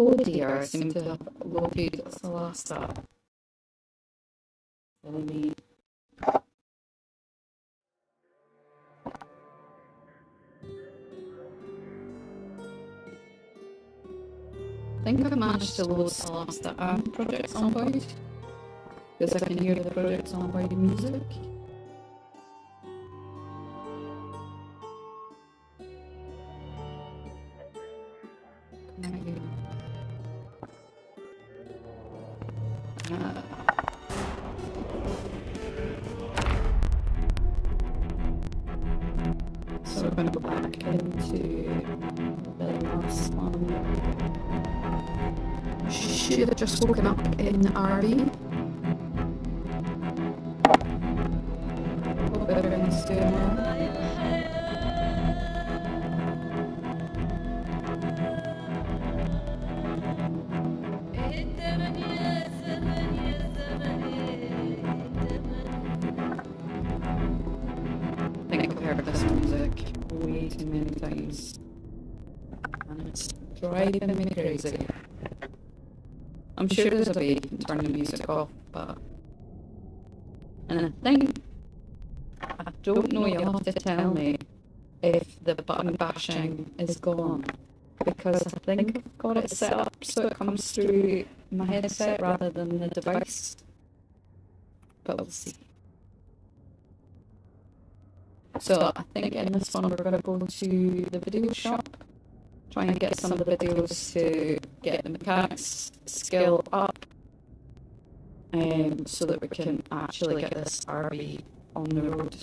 Oh dear, I seem to have loaded the last up. Let me. I think I've managed to load Celesta and Project Zomboid, because I can hear the Project Zomboid music. So we're going to go back into the last one. Should have just woken up in the RV. Hope everyone's doing well. I think I've heard this music way too many times, and it's driving me crazy. I'm sure there's a way you can turn the music off, but... And I think... I don't know, you'll have to tell me if the button bashing is gone, because I think I've got it set up so it comes through my headset rather than the device. But we'll see. So I think in this one we're going to go to the video shop, try and get some of the videos to get the mechanics skill up, so that we can actually get this RV on the road.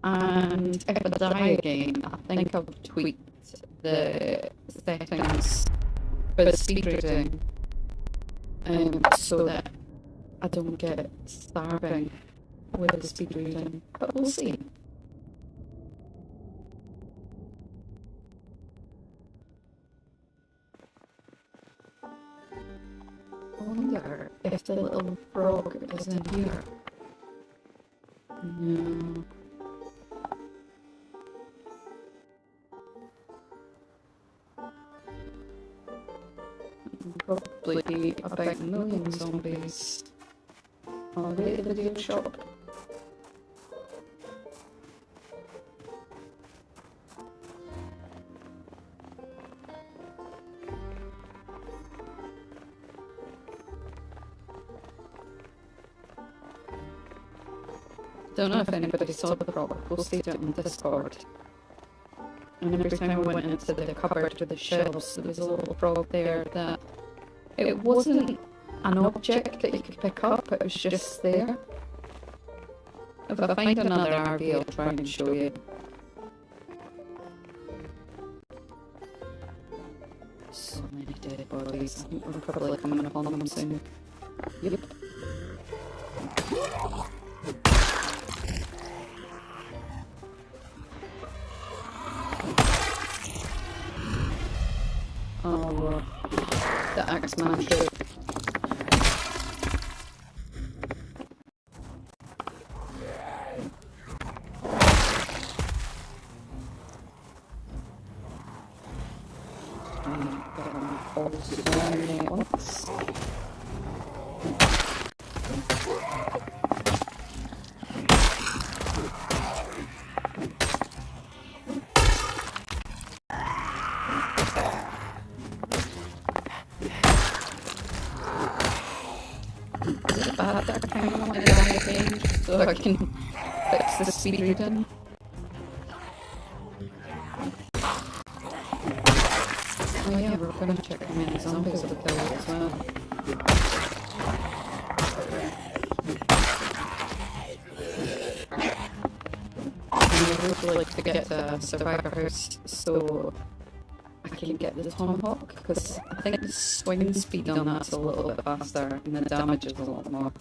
And if I die again, I think I'll tweak the settings for the speed reading, so that I don't get starving with the speed reading, but we'll see. I wonder if the little frog is in here. No. Probably be about a million zombies on the way to the video shop. Don't know if anybody saw the frog. I posted it on Discord. And every time I went into the cupboard with the shelves, there was a little frog there that... It wasn't an object that you could pick up, it was just there. If I find another RV, I'll try and show you. So many dead bodies. I think we're probably coming upon them soon. Yep. Oh, the Axeman troop. So I can fix the speed reading. Oh yeah, we're gonna check how many zombies will kill as well. And I would like to get a survivor house so I can get the tomahawk, because I think the swing speed on that's a little bit faster and the damage is a lot more.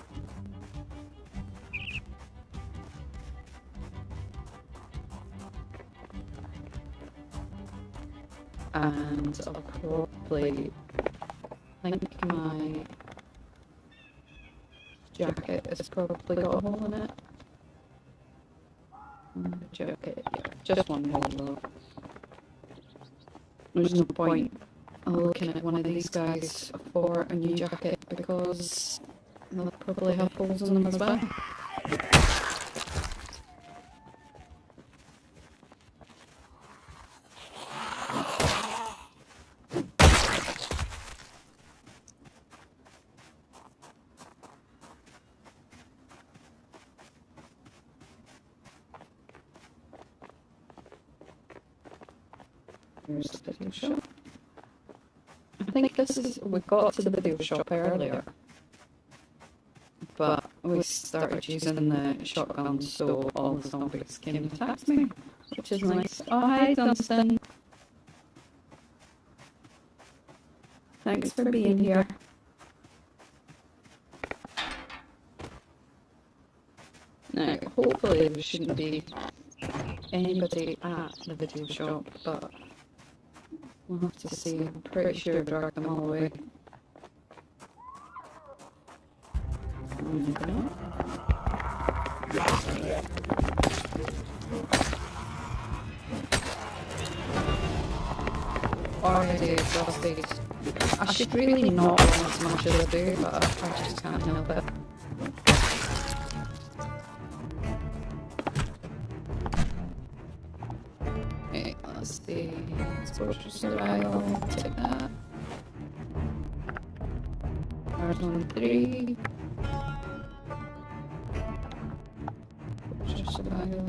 And I'll probably think my jacket has probably got a hole in it. The jacket, yeah, just one hole though. There's no point looking at one of these guys for a new jacket because they'll probably have holes in them as well. Here's the video shop. I think this is, we got to the video shop earlier, but we started using the shotgun, so all the zombies came and attacked me, which is nice. Oh, hi Dunstan. Thanks for being here. Now, hopefully there shouldn't be anybody at the video shop, but we'll have to see. I'm pretty sure I've dragged them all away. Already exhausted. I should really not run as much as I do, but I just can't help it. Okay, let's see. Exposure survival, take that. Zone 3. Exposure survival.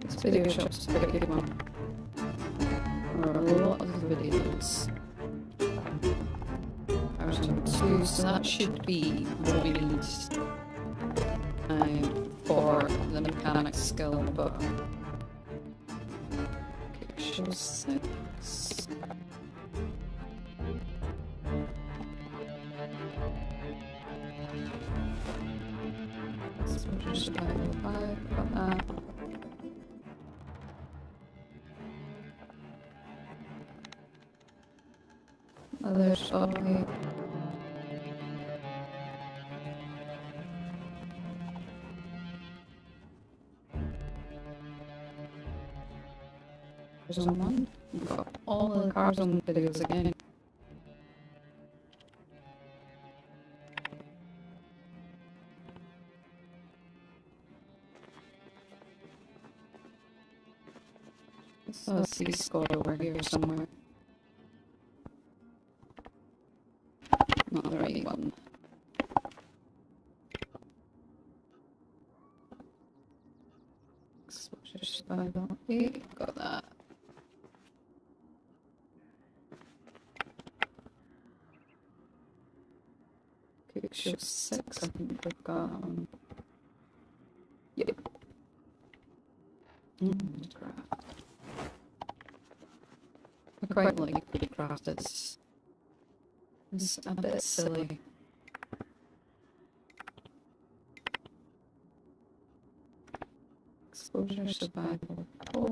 This video shop's a pretty good one. There are a lot of videos. Zone 2, so that should be what we need for the mechanics skill, but okay, show 6. Exposure survival 5, got that. Other sorry. Zone 1. We've got all the cars on the videos again. I see Scott over here somewhere. Not the right one. Exposure survival 8, got that. Okay, show 6, I think we've got yep. Craft. I quite like the craft, it's a bit silly. Exposure survival 4,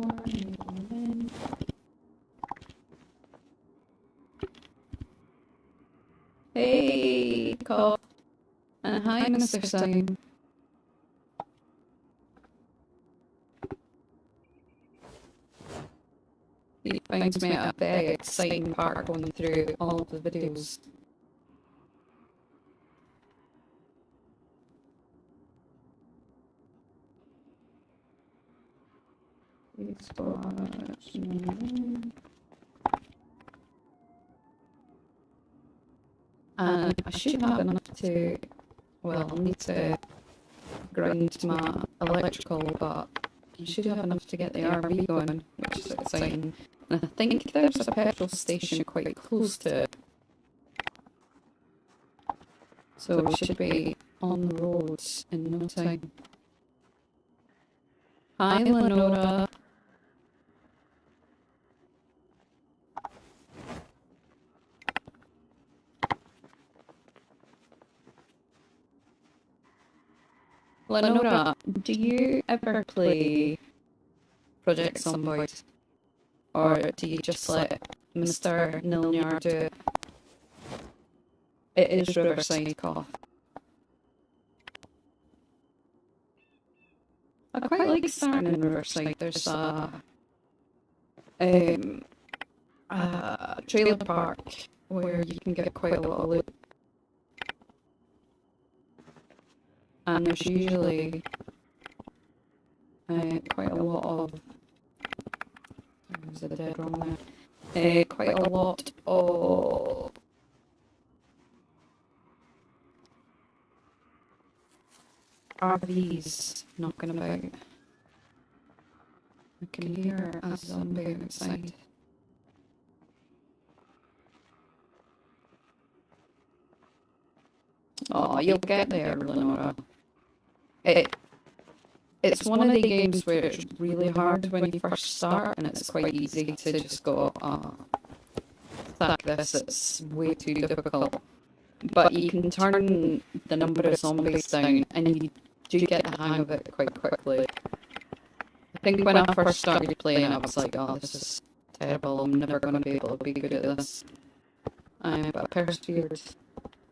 hey, Cole. And hi, Mr. Simon. He finds me a very exciting part going through all of the videos. And I should have enough to, well, I'll need to grind my electrical, but I should have enough to get the RV going, which is exciting. And I think there's a petrol station quite close to it. So we should be on the roads in no time. Hi, Lenora. Lenora, do you ever play Project Zomboid? Or do you just let Mr. Nilnyar do it. It is Riverside Cough. I quite like starting in Riverside. There's a trailer park where you can get quite a lot of loot. And there's usually quite a lot of... There's a dead wrong there. Quite a lot of... RVs knocking about. I can hear a zombie outside. Oh, you'll get there, Lenora. It's one of the games where it's really hard when you first start, and it's quite easy to just go, fuck this, it's way too difficult. But you can turn the number of zombies down, and you do get the hang of it quite quickly. I think when I first started playing, I was like, oh, this is terrible, I'm never going to be able to be good at this. But I persevered.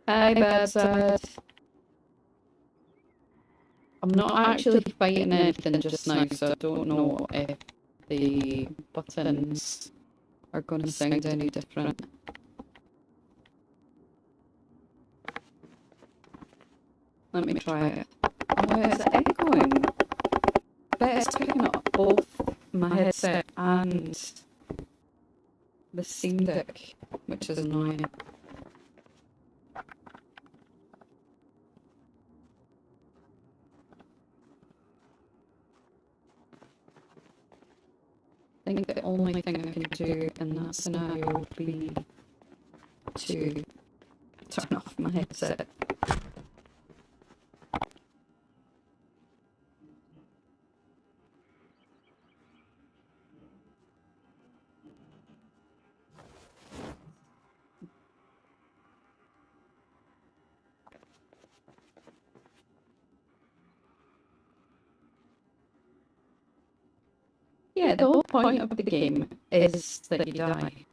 Hi, Bad. I'm not actually fighting anything just now, so I don't know if the buttons are going to sound any different. Let me try it. Oh, it's echoing. Bet it's picking up both my headset and the Steam Deck, which is annoying. I think the only thing I can do in that scenario would be to turn off my headset. Yeah, the whole point of the game is that you die.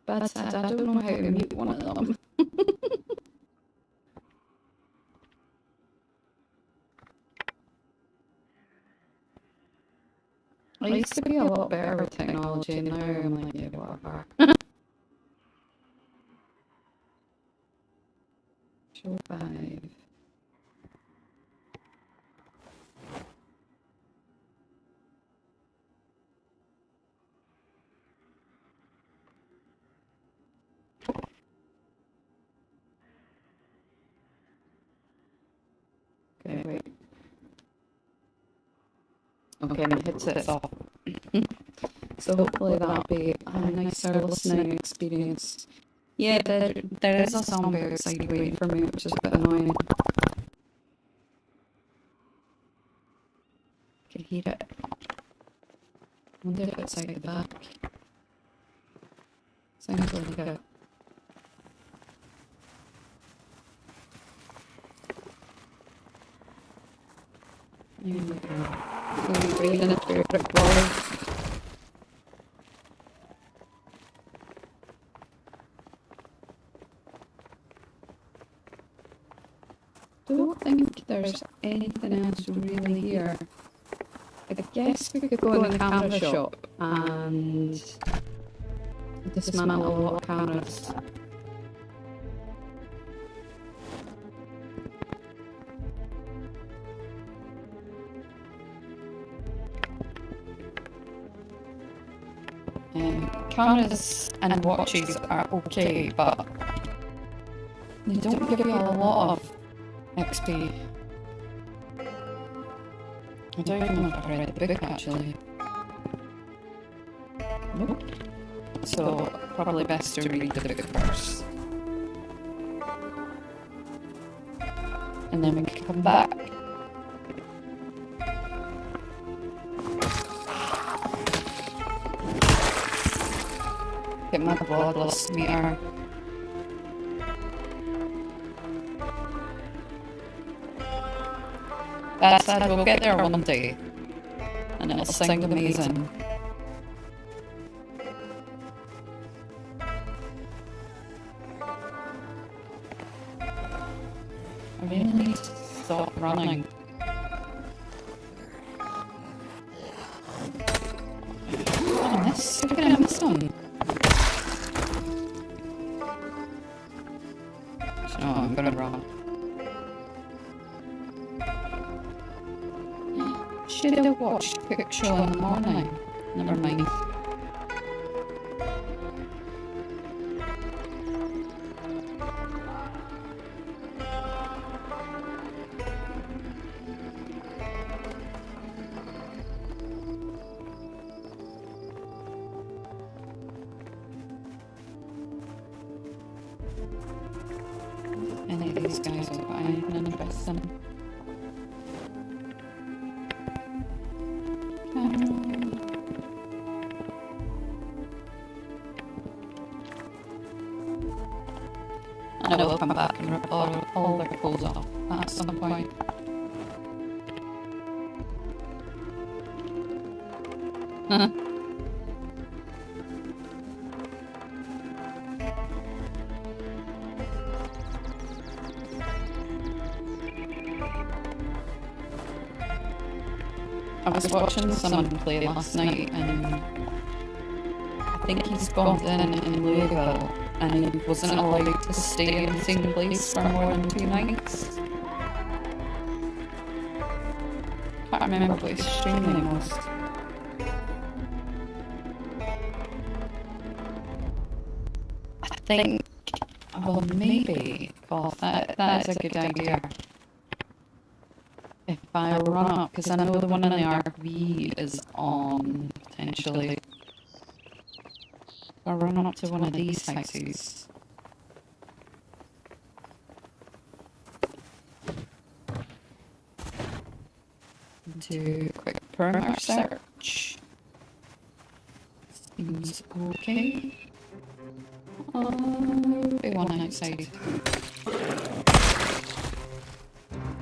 But I don't know how to mute one of them. I used to be a lot better with technology, and now I'm like, yeah, whatever. Show 5. Okay, wait. Okay, my headset's off. So hopefully that'll be a nicer listening experience. Yeah, there is a zombie outside waiting for me, which is a bit annoying. I can hear it. I wonder if it's out the back. Sounds like it. Here we go. We're breathing it through a brick wall. Don't think there's anything else really here. I guess we could go in the camera shop and dismantle a lot of cameras. Cameras and watches are okay, but they don't give you a lot of XP. I don't even know if I've read the book actually. Nope. So probably best to read the book first. And then we can come back. Get my bloodlust meter. That said, we'll get there one day. And it'll sound amazing. I really need to stop running. Oh, this. Look at this one. So, I'm gonna run. Should have watched Cook Show in the morning. Never mind. Any of these guys will buy anything interesting. I know we'll come back and rip all their clothes off at some point. I was watching someone play last night and I think he's bombed in Louisville and he wasn't allowed to stay in the same place for more than 2 nights. Can't remember what his stream name was. I think, well maybe, that is a good idea. If I run up, because I know the one in the RV is on, potentially. I'll run up to one of these houses. Do a quick perimeter search. Seems okay. Be one outside.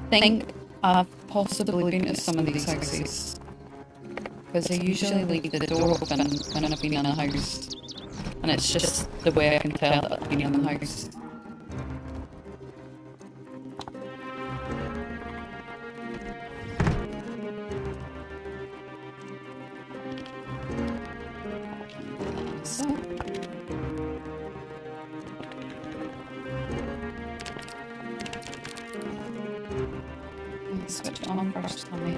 Think I've possibly been to some of these houses because I usually leave the door open when I've been in a house, and it's just the way I can tell that I've been in the house. So. Switch it on first for me.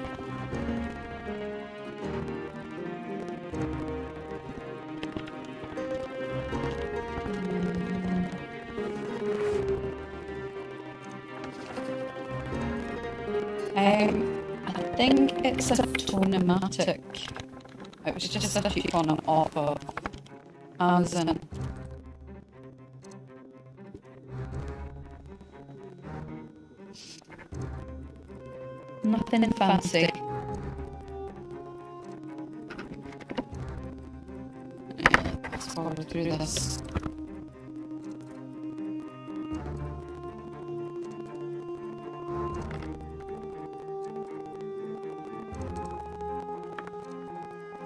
I think it's a Tonomatic. It was just a cheap one off of Amazon. Nothing fancy. Yeah, let's forward through this.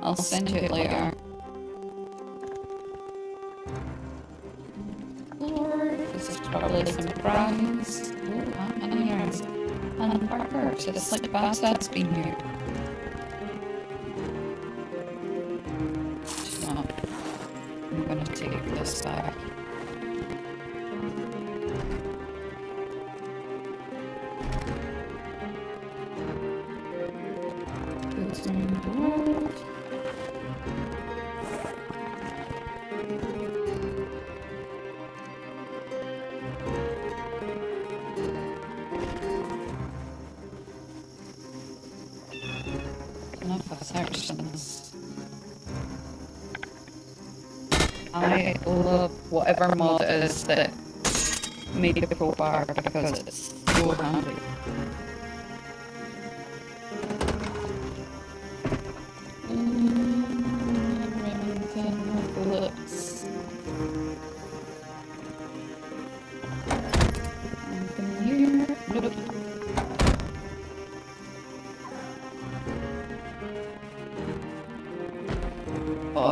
I'll send you it later. Lord, this is probably some fries. Ooh, and ears. And a burger, so it's like Baghdad's been here. So, I'm gonna take this back. Who's in the world? Sections. I love whatever mod it is that made the pro bar because it's so handy. Remington bullets. Anything here? Nope.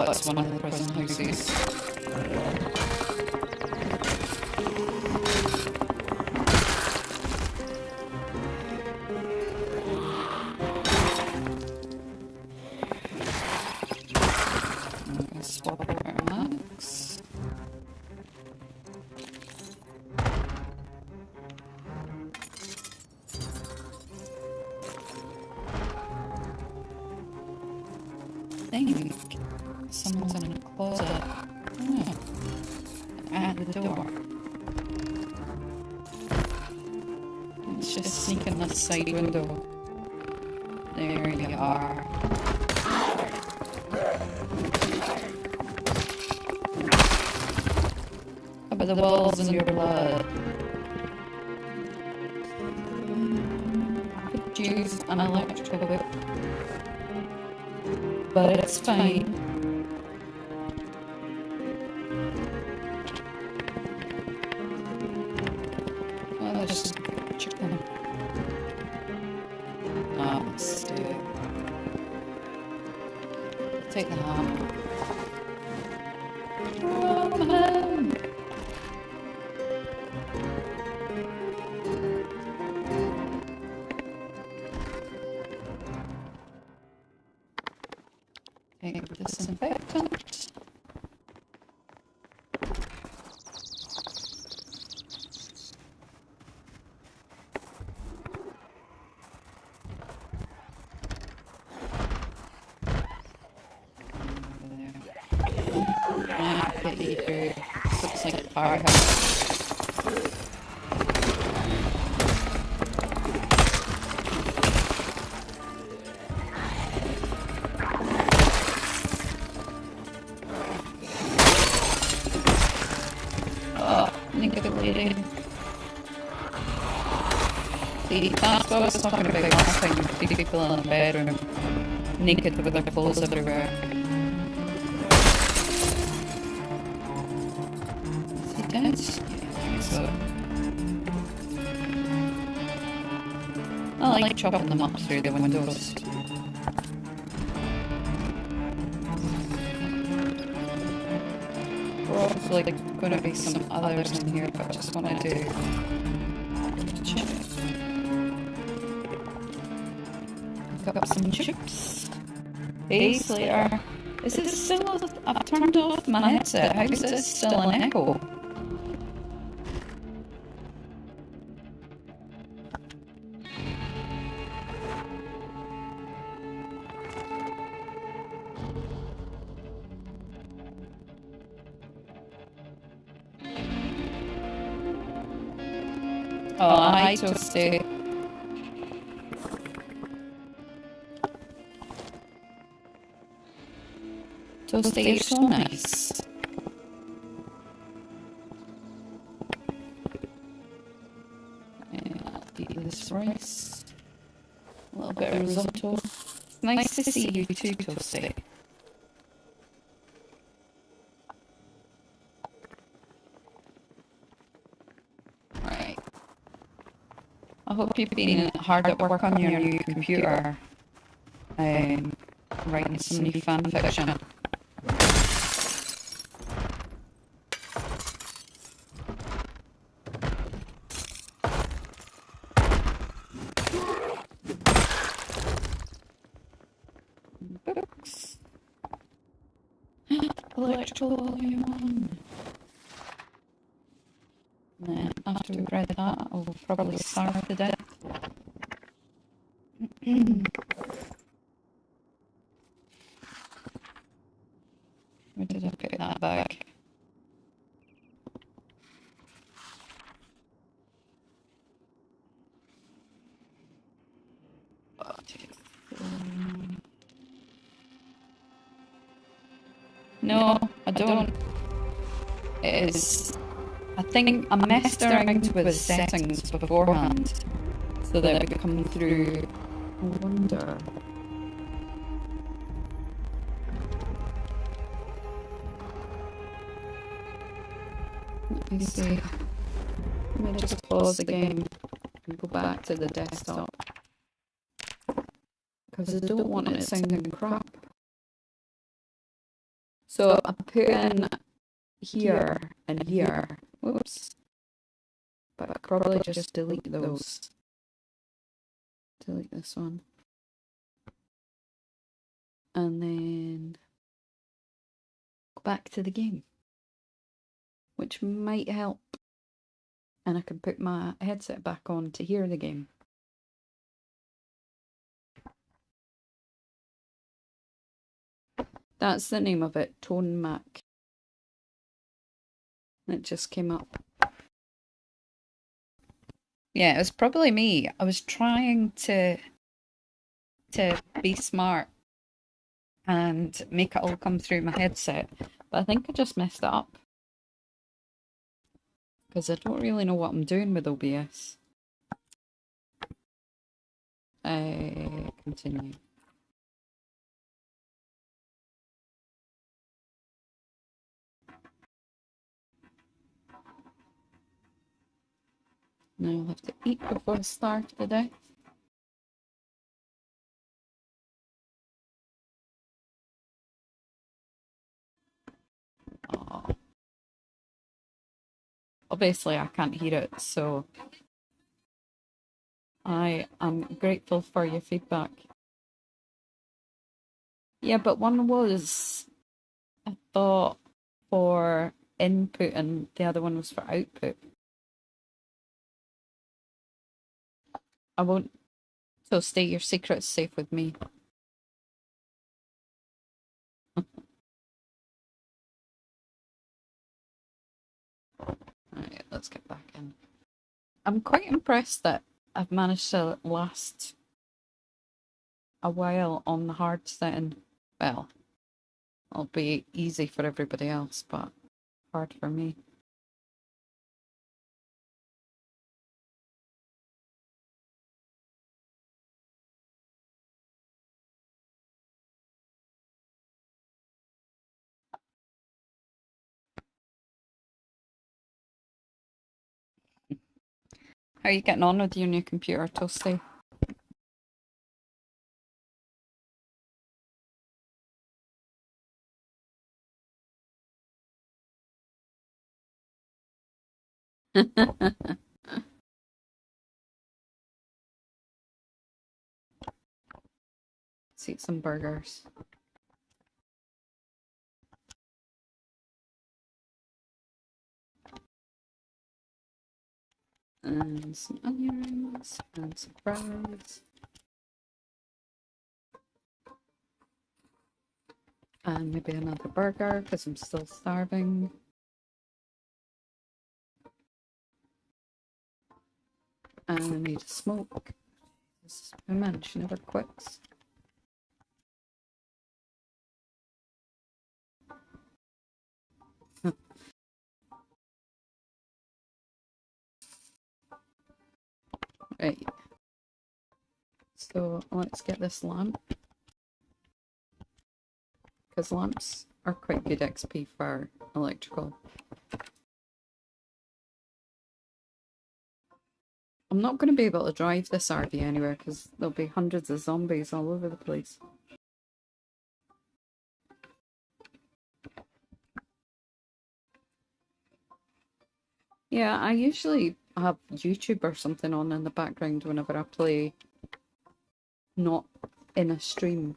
Oh, it's one of the prison houses. Swap out our max. I think someone's in a closet. Oh. At the door. Let's just sneak in this side window. There you are. Cover the walls in your blood. Could use an electrical whip, but it's fine. Oh, there's just a chicken. Oh, let's do it. Take the hammer. From home. Take the disinfectant. Get you through. Looks like a firehouse. Oh, naked lady. See, that's what I was talking about last time. See people in the bedroom naked with their clothes everywhere. Yes. So I like chopping them up through the windows. Probably like going to be some others in here, but I just want to do check. Pick up some chips. Days later. Is it still? I've turned off my headset. How is it still an echo? Oh, hi, Toasty. Toasty, you're so nice. I'll eat this rice. A little bit of risotto. It's nice to see you too, Toasty. Right. I hope you've been hard at work on your new computer. Writing some new fan fiction. Books. Electrical volume 1. And then after we've read that, I'll probably starve to death. Where did I put that bag? No, I don't. It is. I think I messed around with settings beforehand so that it would come through. I wonder. Let me see. Let me just pause the game and go back to the desktop. Because I don't want it sounding crap. So I put in here and here. Whoops. But I could probably just delete those. Delete this one. And then go back to the game, which might help. And I can put my headset back on to hear the game. That's the name of it, Tone Mac. It just came up. Yeah, it was probably me. I was trying to be smart and make it all come through my headset, but I think I just messed it up. Because I don't really know what I'm doing with OBS. Continue. Now I'll have to eat before I start the day. Oh. Obviously I can't hear it, so I am grateful for your feedback. Yeah, but one was, I thought, for input and the other one was for output. I won't. So stay, your secret's safe with me. Alright, let's get back in. I'm quite impressed that I've managed to last a while on the hard setting. Well, it'll be easy for everybody else, but hard for me. How are you getting on with your new computer, Toasty? Let's eat some burgers. And some onion rings and some fries. And maybe another burger because I'm still starving. And I need a smoke. This woman, she never quits. Right. So let's get this lamp. Because lamps are quite good XP for electrical. I'm not going to be able to drive this RV anywhere because there'll be hundreds of zombies all over the place. Yeah, I usually have YouTube or something on in the background whenever I play, not in a stream.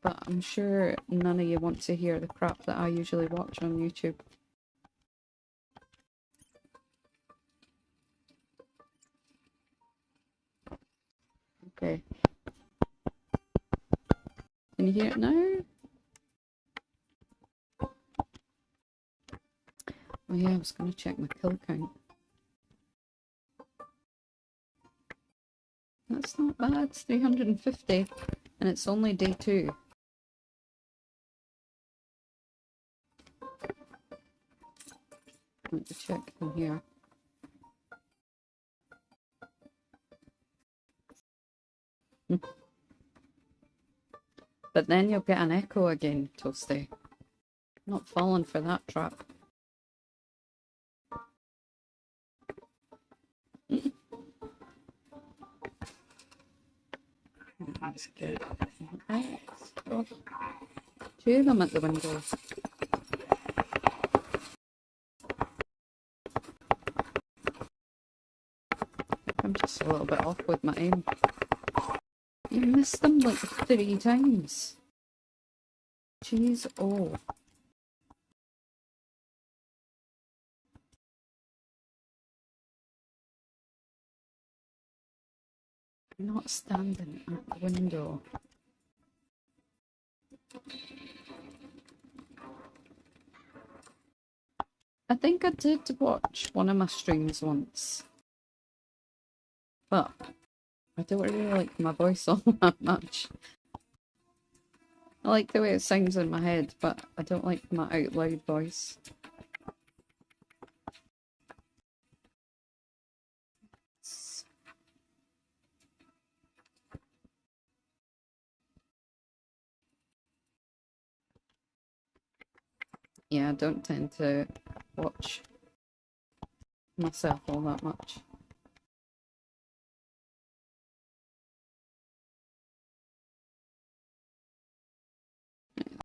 But I'm sure none of you want to hear the crap that I usually watch on YouTube. Okay. Can you hear it now? Oh yeah, I was going to check my kill count. That's not bad, it's 350, and it's only day 2. Let me check in here. But then you'll get an echo again, Toasty. Not falling for that trap. That's good. Right. Oh, two of them at the window. I'm just a little bit off with my aim. You missed them like 3 times. Jeez, oh. I'm not standing at the window. I think I did watch one of my streams once. But I don't really like my voice all that much. I like the way it sounds in my head, but I don't like my out loud voice. Yeah, I don't tend to watch myself all that much.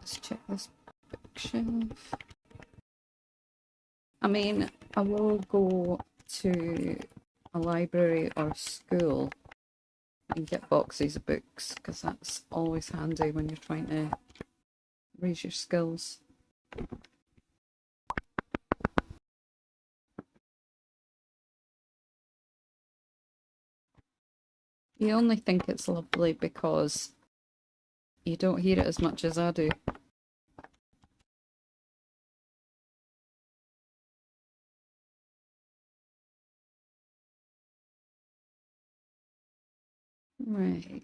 Let's check this bookshelf. I mean, I will go to a library or school and get boxes of books, because that's always handy when you're trying to raise your skills. You only think it's lovely because you don't hear it as much as I do. Right.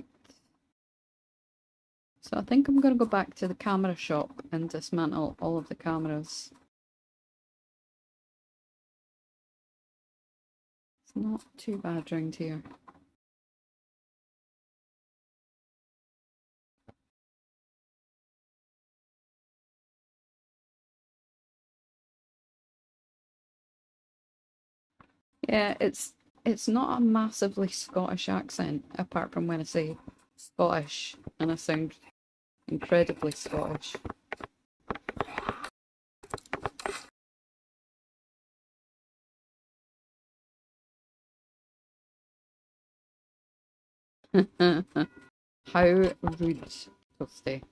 So I think I'm going to go back to the camera shop and dismantle all of the cameras. It's not too bad round here. Yeah, it's not a massively Scottish accent, apart from when I say Scottish and I sound incredibly Scottish. How rude, Toasty.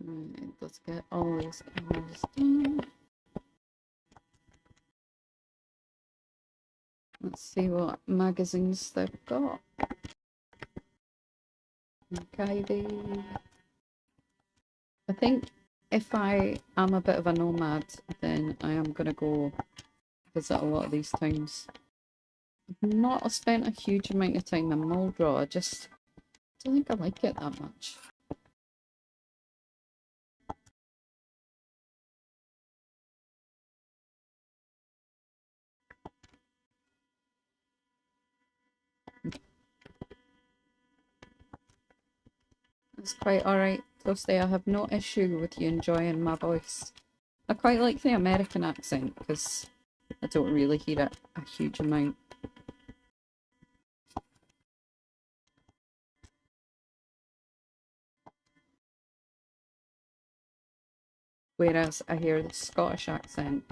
Right, let's get all these cameras done. Let's see what magazines they've got. Okay, I think if I am a bit of a nomad, then I am going to go visit a lot of these towns. I've not spent a huge amount of time in Muldrow, I just don't think I like it that much. It's quite alright, Toasty. I have no issue with you enjoying my voice. I quite like the American accent because I don't really hear it a huge amount. Whereas I hear the Scottish accent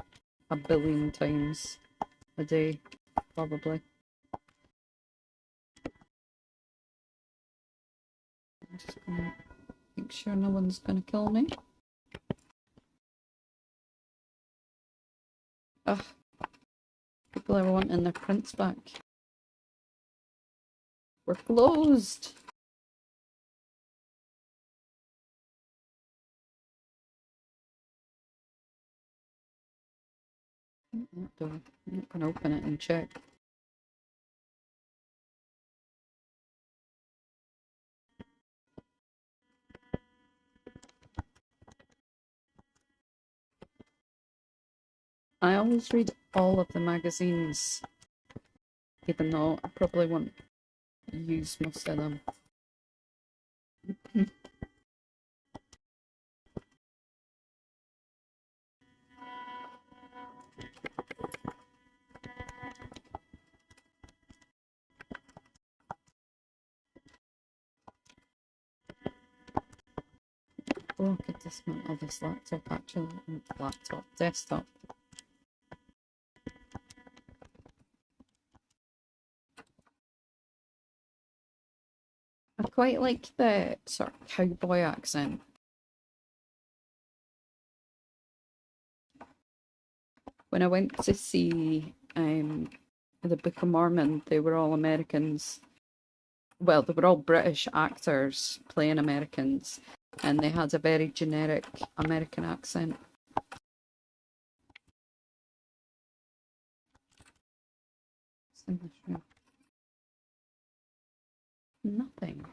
a billion times a day, probably. I'm just gonna make sure no one's gonna kill me. Ugh. People are wanting their prints back. We're closed! That door. I'm not gonna open it and check. I always read all of the magazines, even though I probably won't use most of them. Oh, I could dismantle this laptop actually. Desktop. I quite like the sort of cowboy accent. When I went to see the Book of Mormon, they were all Americans. Well, they were all British actors playing Americans, and they had a very generic American accent. What's in this room? Nothing.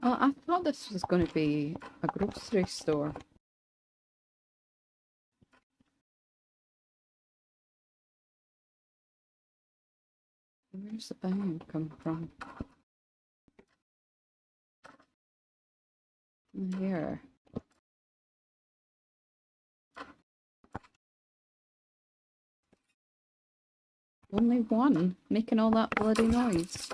Oh, I thought this was going to be a grocery store. Where's the bag come from? Here. Only one making all that bloody noise.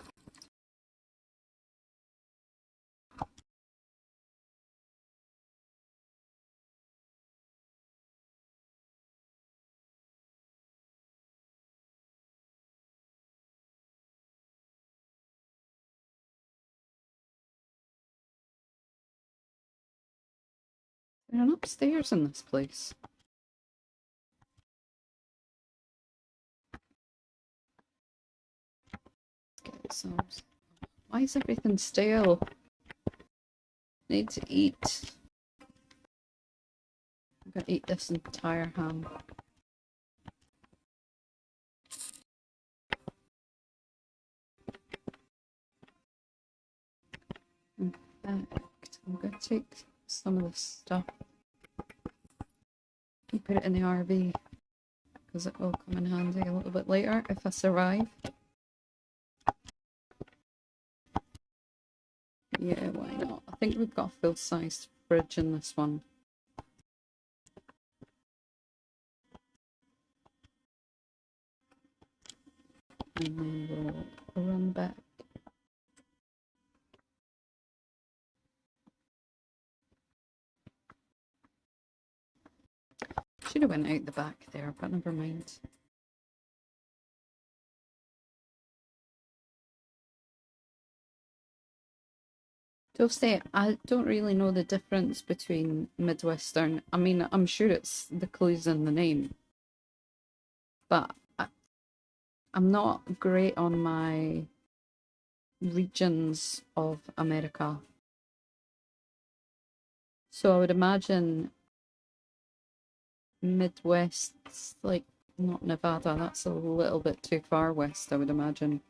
They're an upstairs in this place. Let's get some. Why is everything stale? Need to eat. I'm gonna eat this entire ham. In fact, I'm gonna take some of this stuff and put it in the RV because it will come in handy a little bit later if I survive. Yeah, why not? I think we've got a full-sized fridge in this one. And then we'll run back. Should have went out the back there, but never mind. To say, I don't really know the difference between Midwestern. I mean, I'm sure it's the clues in the name, but I'm not great on my regions of America. So I would imagine Midwest's like not Nevada, that's a little bit too far west, I would imagine.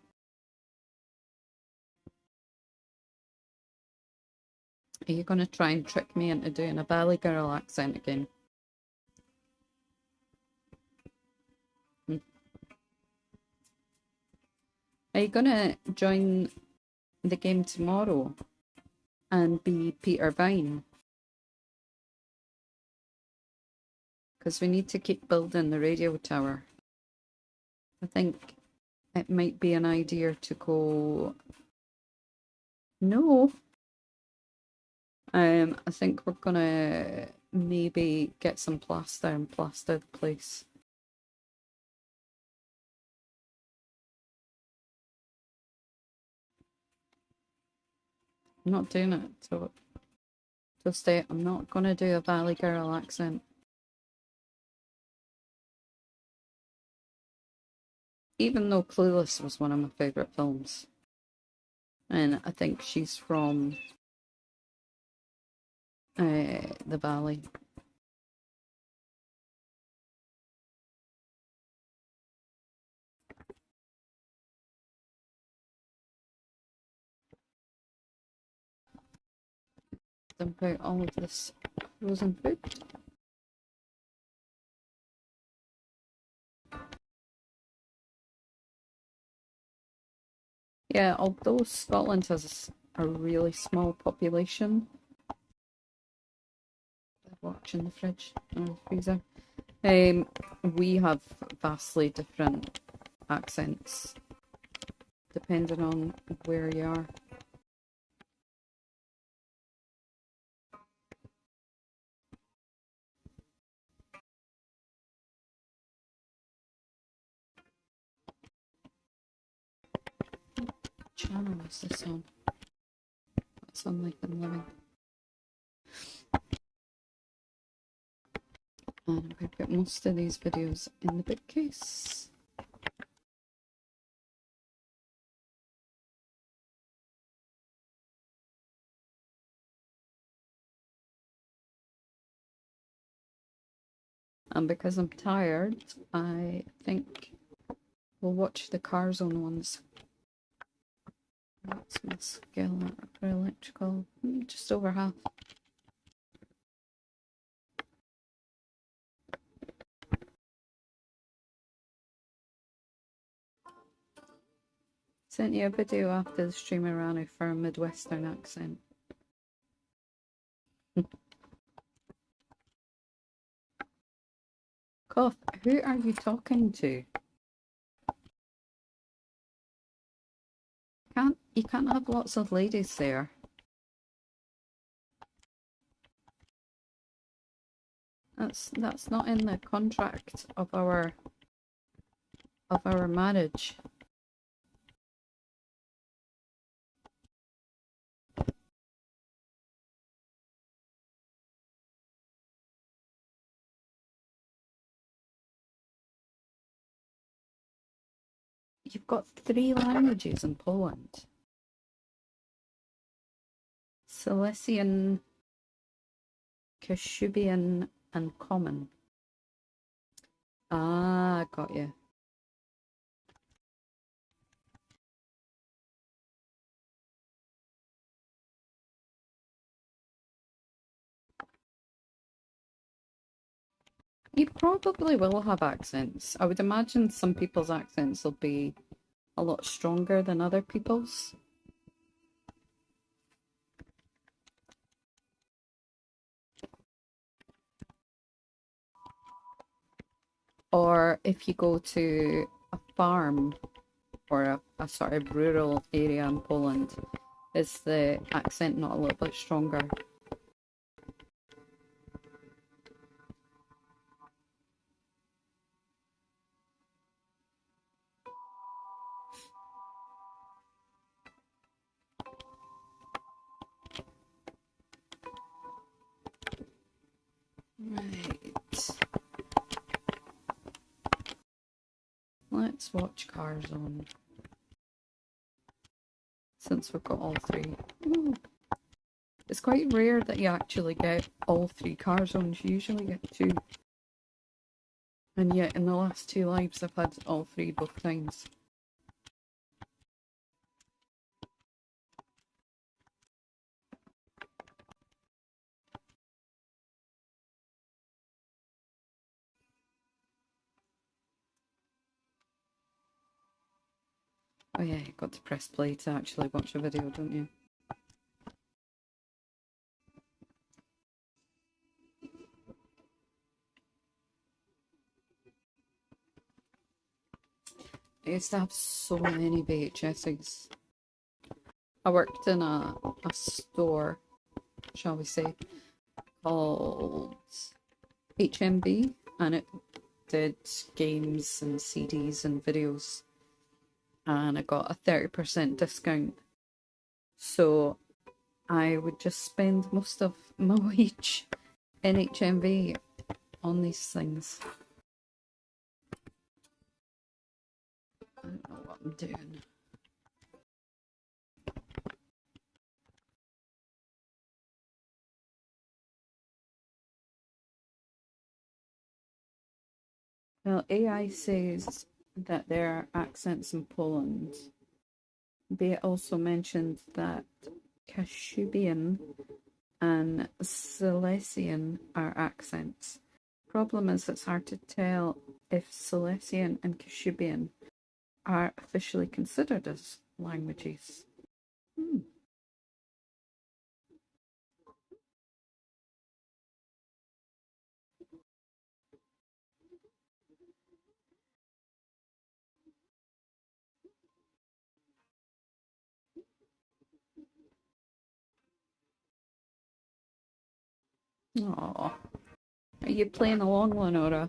Are you going to try and trick me into doing a Valley Girl accent again? Are you going to join the game tomorrow and be Peter Vine? Because we need to keep building the radio tower. I think it might be an idea to go... No. I think we're gonna maybe get some plaster and plaster the place. I'm not doing it, so just say I'm not gonna do a Valley Girl accent. Even though Clueless was one of my favourite films. And I think she's from the Valley. Dump out all of this frozen food. Yeah, although Scotland has a really small population. Watch in the fridge or the freezer. We have vastly different accents depending on where you are. What channel is this on? That's on Life and Living. And I'm going to put most of these videos in the bookcase. And because I'm tired, I think we'll watch the car zone ones. That's my skill for electrical. Just over half. Sent you a video after the stream around for a Midwestern accent. Cough, who are you talking to? You can't have lots of ladies there. That's not in the contract of our marriage. You've got 3 languages in Poland. Silesian, Kashubian, and Common. Ah, got you. You probably will have accents. I would imagine some people's accents will be a lot stronger than other people's. Or if you go to a farm or a sort of rural area in Poland, is the accent not a little bit stronger? Right. Let's watch Car Zone. Since we've got all 3. Ooh. It's quite rare that you actually get all 3 car zones. You usually get 2. And yet in the last 2 lives I've had all 3 both times. Oh yeah, you've got to press play to actually watch a video, don't you? I used to have so many VHSs. I worked in a store, shall we say, called HMB, and it did games and CDs and videos, and I got a 30% discount. So I would just spend most of my wage in HMV on these things. I don't know what I'm doing. Well, AI says that there are accents in Poland. They also mentioned that Kashubian and Silesian are accents. Problem is, it's hard to tell if Silesian and Kashubian are officially considered as languages. Hmm. Aw. Are you playing along, Lenora?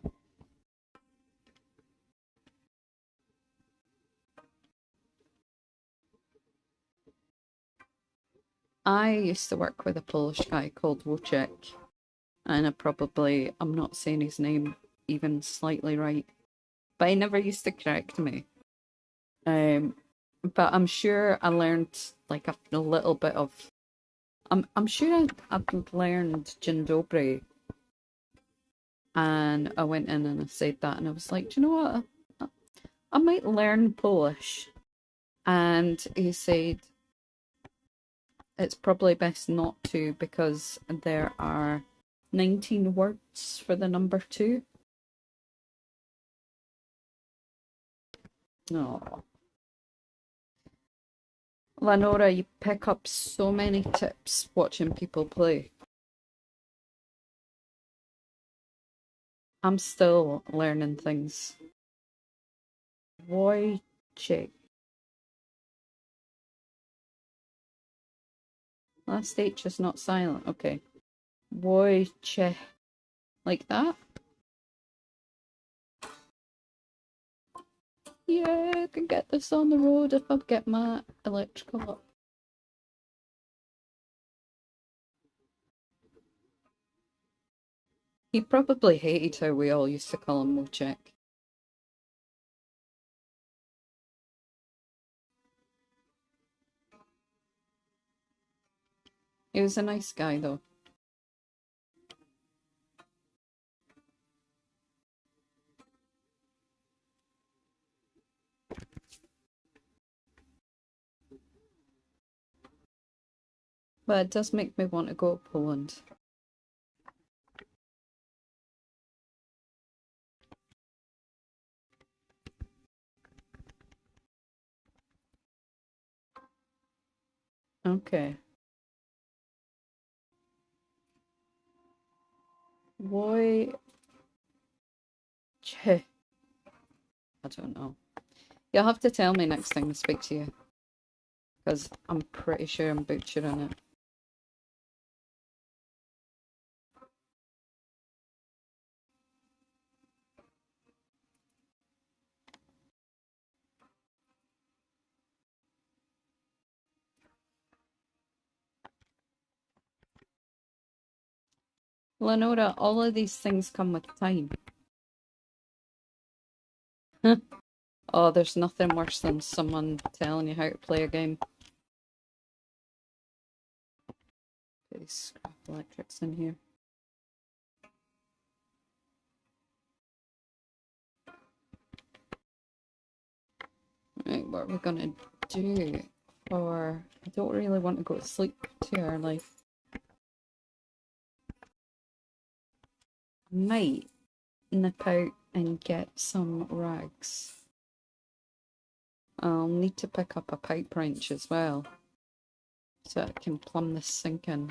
I used to work with a Polish guy called Wojciech, and I'm not saying his name even slightly right, but he never used to correct me. But I'm sure I learned like a little bit of. I'm sure I'd learned Dzień dobry, and I went in and I said that, and I was like, do you know what? I might learn Polish, and he said it's probably best not to because there are 19 words for the number 2. No. Lenora, you pick up so many tips watching people play. I'm still learning things. Wojciech. Last H is not silent. Okay. Wojciech. Like that? Yeah, I can get this on the road if I get my electrical up. He probably hated how we all used to call him Wojciech. He was a nice guy though. But it does make me want to go to Poland. Okay. Wojciech. I don't know. You'll have to tell me next time I speak to you. Because I'm pretty sure I'm butchering it. Lenora, all of these things come with time. Oh, there's nothing worse than someone telling you how to play a game. Put these scrap electrics in here. Right, what are we gonna do? Or I don't really want to go to sleep too early. I might nip out and get some rags. I'll need to pick up a pipe wrench as well, so I can plumb this sink in.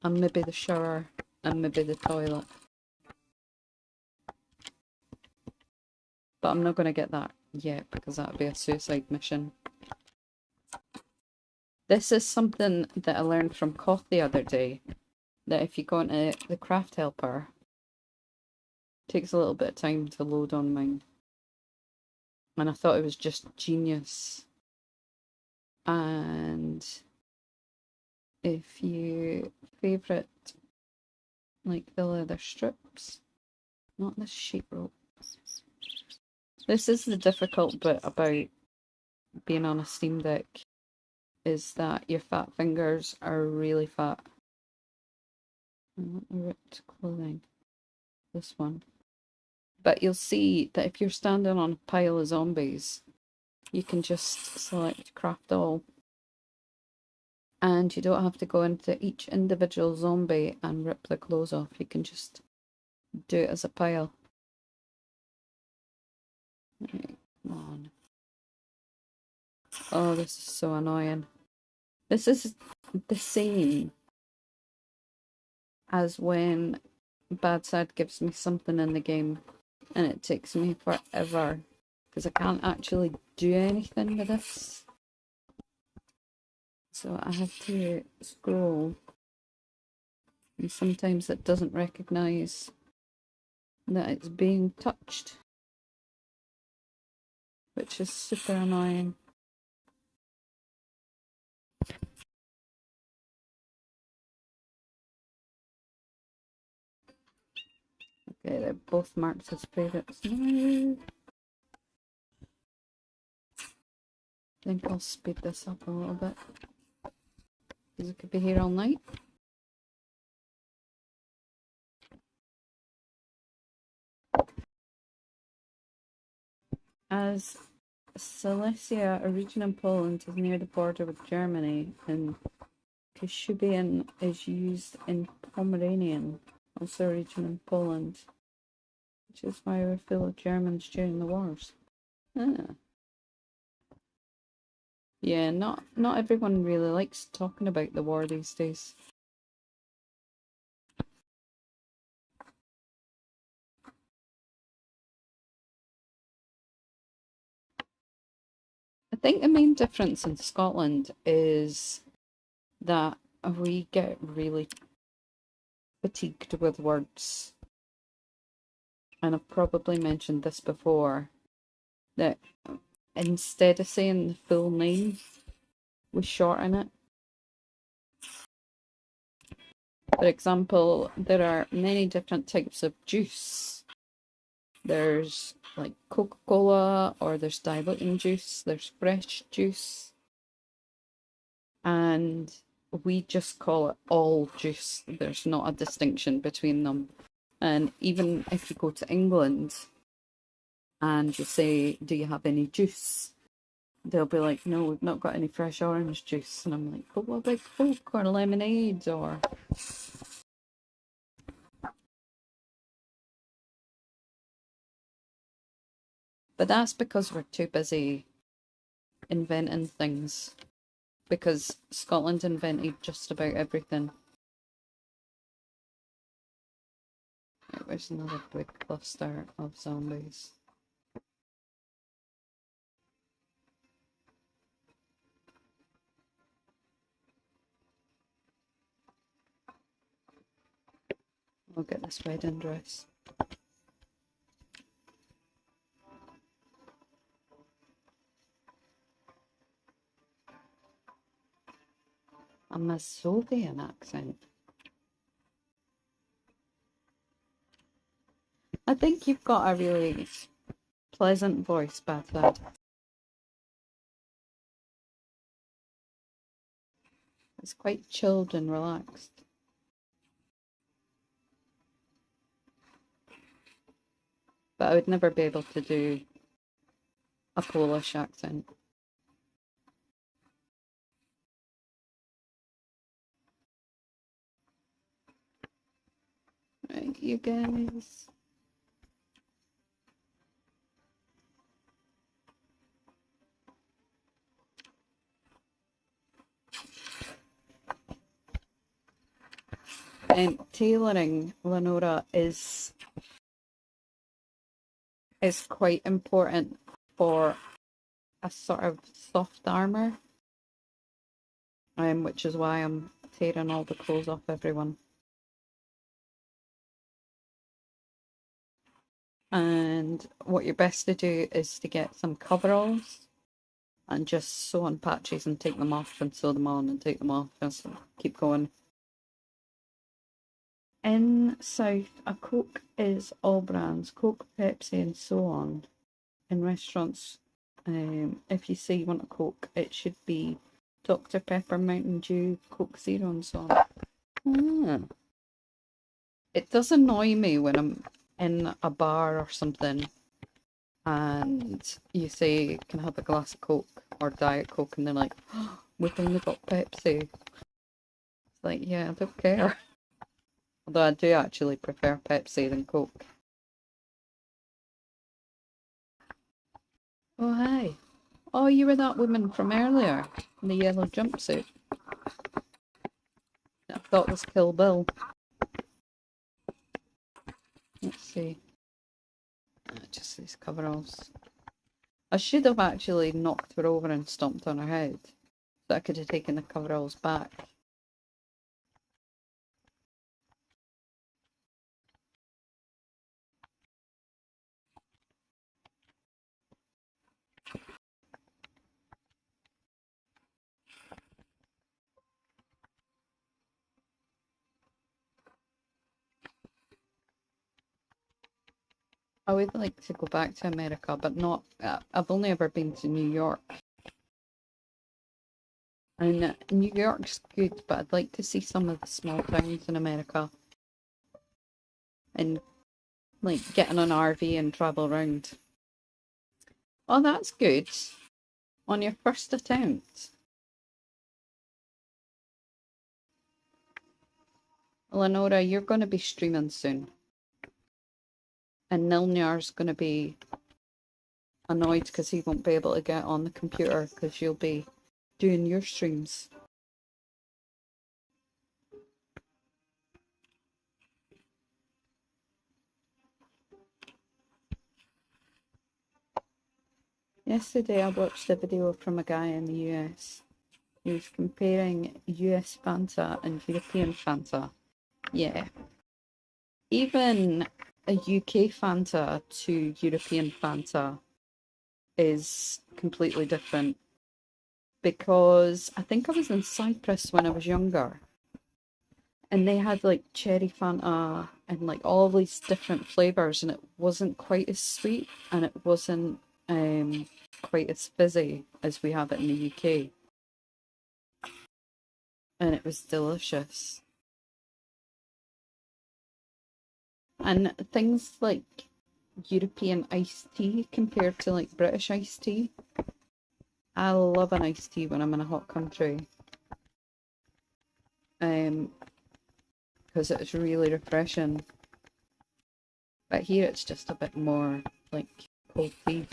And maybe the shower, and maybe the toilet. But I'm not going to get that yet, because that would be a suicide mission. This is something that I learned from Koth the other day, that if you go into the craft helper, it takes a little bit of time to load on mine. And I thought it was just genius. And if you favourite like the leather strips, not the sheep rope. This is the difficult bit about being on a Steam Deck, is that your fat fingers are really fat. Not the ripped clothing. This one. But you'll see that if you're standing on a pile of zombies, you can just select craft all. And you don't have to go into each individual zombie and rip their clothes off. You can just do it as a pile. Right, come on. Oh, this is so annoying. This is the same as when Bad Side gives me something in the game and it takes me forever because I can't actually do anything with this. So I have to scroll, and sometimes it doesn't recognise that it's being touched, which is super annoying. Okay, they're both marked as favourites now. I think I'll speed this up a little bit because it could be here all night. As Silesia, a region in Poland, is near the border with Germany, and Kashubian is used in Pomeranian, also a region in Poland, which is why we're full of Germans during the wars. Ah. Yeah, not everyone really likes talking about the war these days. I think the main difference in Scotland is that we get really fatigued with words. And I've probably mentioned this before, that instead of saying the full name, we shorten it. For example, there are many different types of juice. There's like Coca-Cola, or there's diluting juice, there's fresh juice. And we just call it all juice. There's not a distinction between them. And even if you go to England and you say, do you have any juice? They'll be like, no, we've not got any fresh orange juice. And I'm like, but what about Coke or lemonade or... But that's because we're too busy inventing things. Because Scotland invented just about everything. Right, there's another big cluster of zombies. I'll get this wedding dress. A Masovian accent. I think you've got a really pleasant voice, Bethard. It's quite chilled and relaxed. But I would never be able to do a Polish accent. Right, you guys. Tailoring, Lenora, is quite important for a sort of soft armour. Which is why I'm tearing all the clothes off everyone. And what you're best to do is to get some coveralls and just sew on patches and take them off and sew them on and take them off and so keep going. In South, a Coke is all brands, Coke, Pepsi and so on. In restaurants, if you say you want a Coke, it should be Dr. Pepper, Mountain Dew, Coke Zero and so on. It does annoy me when I'm in a bar or something and you say, can I have a glass of Coke or Diet Coke? And they're like, oh, we've only got Pepsi. It's like, yeah, I don't care. Although I do actually prefer Pepsi than Coke. Oh, hi. Oh, you were that woman from earlier in the yellow jumpsuit. I thought was Kill Bill. Let's see. Just these coveralls. I should have actually knocked her over and stomped on her head, so I could have taken the coveralls back. I would like to go back to America, but not. I've only ever been to New York. And New York's good, but I'd like to see some of the small towns in America. And like get in an RV and travel around. Oh, that's good. On your first attempt. Lenora, you're going to be streaming soon. And Nilnjar's going to be annoyed because he won't be able to get on the computer because you'll be doing your streams. Yesterday I watched a video from a guy in the US. He was comparing US Fanta and European Fanta. Yeah. Even a UK Fanta to European Fanta is completely different. Because I think I was in Cyprus when I was younger. And they had like cherry Fanta and like all these different flavours, and it wasn't quite as sweet and it wasn't quite as fizzy as we have it in the UK. And it was delicious. And things like European iced tea compared to like British iced tea. I love an iced tea when I'm in a hot country. Because it's really refreshing. But here it's just a bit more like cold tea.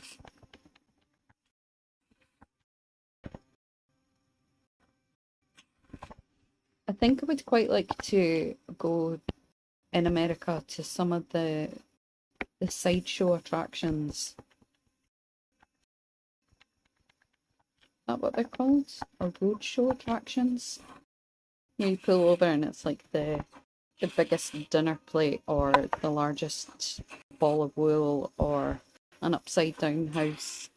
I think I would quite like to go in America to some of the sideshow attractions. Is that what they're called? Or roadshow attractions? You pull over and it's like the biggest dinner plate or the largest ball of wool or an upside down house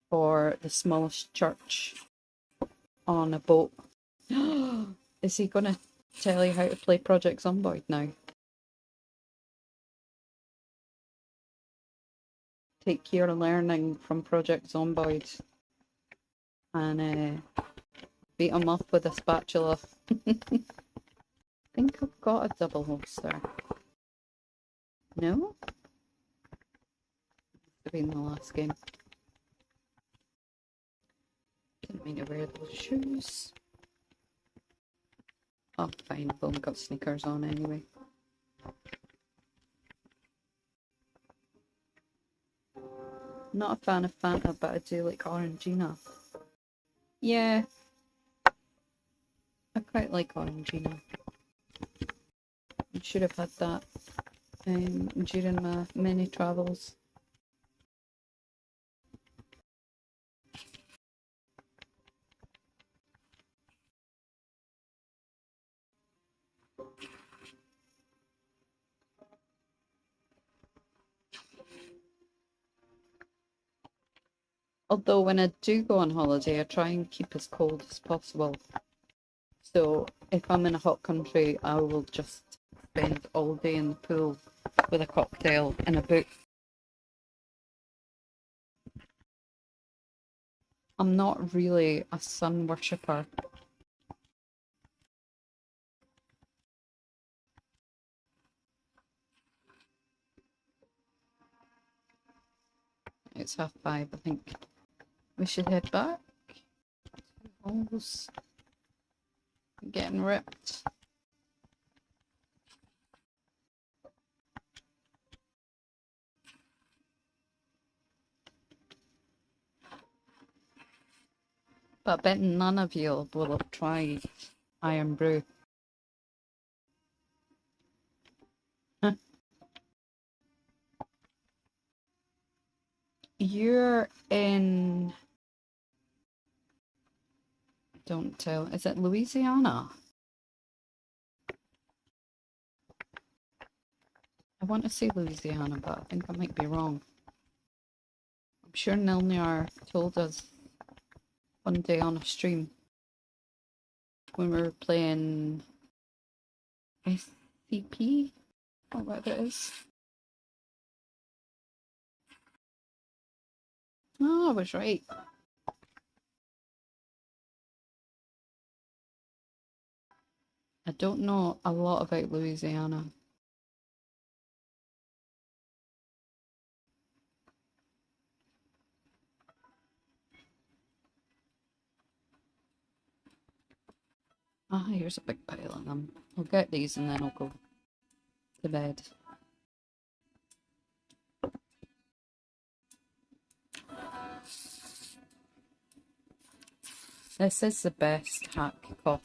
or the smallest church on a boat. Is he gonna tell you how to play Project Zomboid now? Take your learning from Project Zomboid and beat him up with a spatula. I think I've got a double holster. No? Must have been the last game. Didn't mean to wear those shoes. Oh, fine, I've only got sneakers on anyway. Not a fan of Fanta, but I do like Orangina. Yeah. I quite like Orangina. I should have had that during my many travels. Although when I do go on holiday, I try and keep as cold as possible. So if I'm in a hot country, I will just spend all day in the pool with a cocktail and a book. I'm not really a sun worshipper. It's 5:30, I think. We should head back. Almost getting ripped. But I bet none of you will have tried Iron Brew. You're in... Don't tell. Is it Louisiana? I want to say Louisiana, but I think I might be wrong. I'm sure Nilniar told us one day on a stream when we were playing SCP, or whatever it is. Oh, I was right. I don't know a lot about Louisiana. Ah, here's a big pile of them. I'll get these and then I'll go to bed. This is the best hack coffee.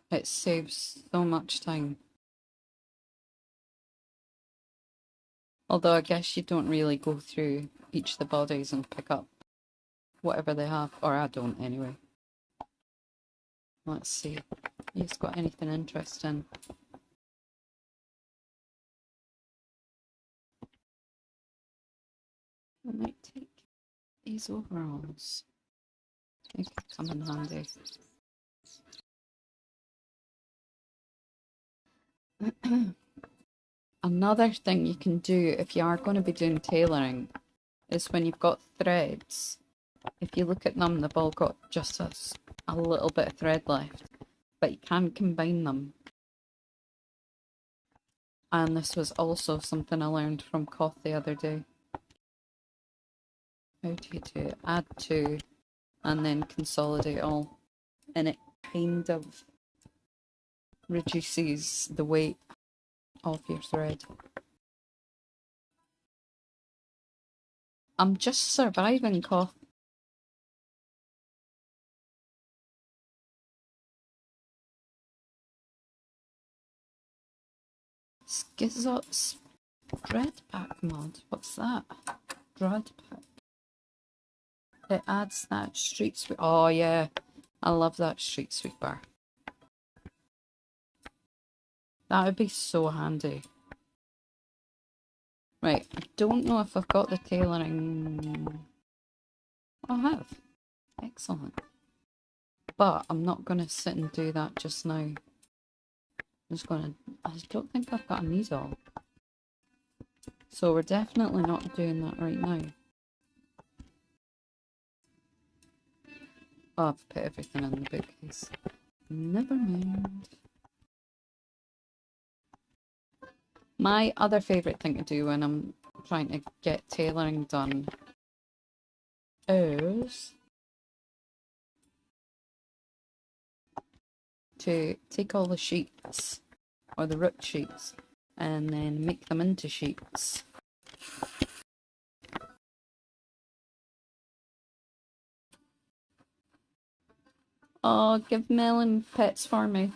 It saves so much time. Although I guess you don't really go through each of the bodies and pick up whatever they have. Or I don't anyway. Let's see. He's got anything interesting. I might take these overalls. They could come in handy. Another thing you can do if you are going to be doing tailoring is when you've got threads, if you look at them, they've all got just a little bit of thread left, but you can combine them. And this was also something I learned from Koth the other day. How do you do it? Add to, and then consolidate all. And it kind of reduces the weight of your thread. I'm just surviving, Koth. Skizot Dread Pack mod. What's that? Dread Pack. It adds that street sweep. Oh yeah, I love that street sweeper. That would be so handy. Right, I don't know if I've got the tailoring. I have. Excellent. But I'm not going to sit and do that just now. I'm just going to... I don't think I've got a needle. So we're definitely not doing that right now. Oh, I've put everything in the bookcase. Never mind. My other favourite thing to do when I'm trying to get tailoring done is to take all the sheets, or the ripped sheets, and then make them into sheets. Oh, give Melon pets for me.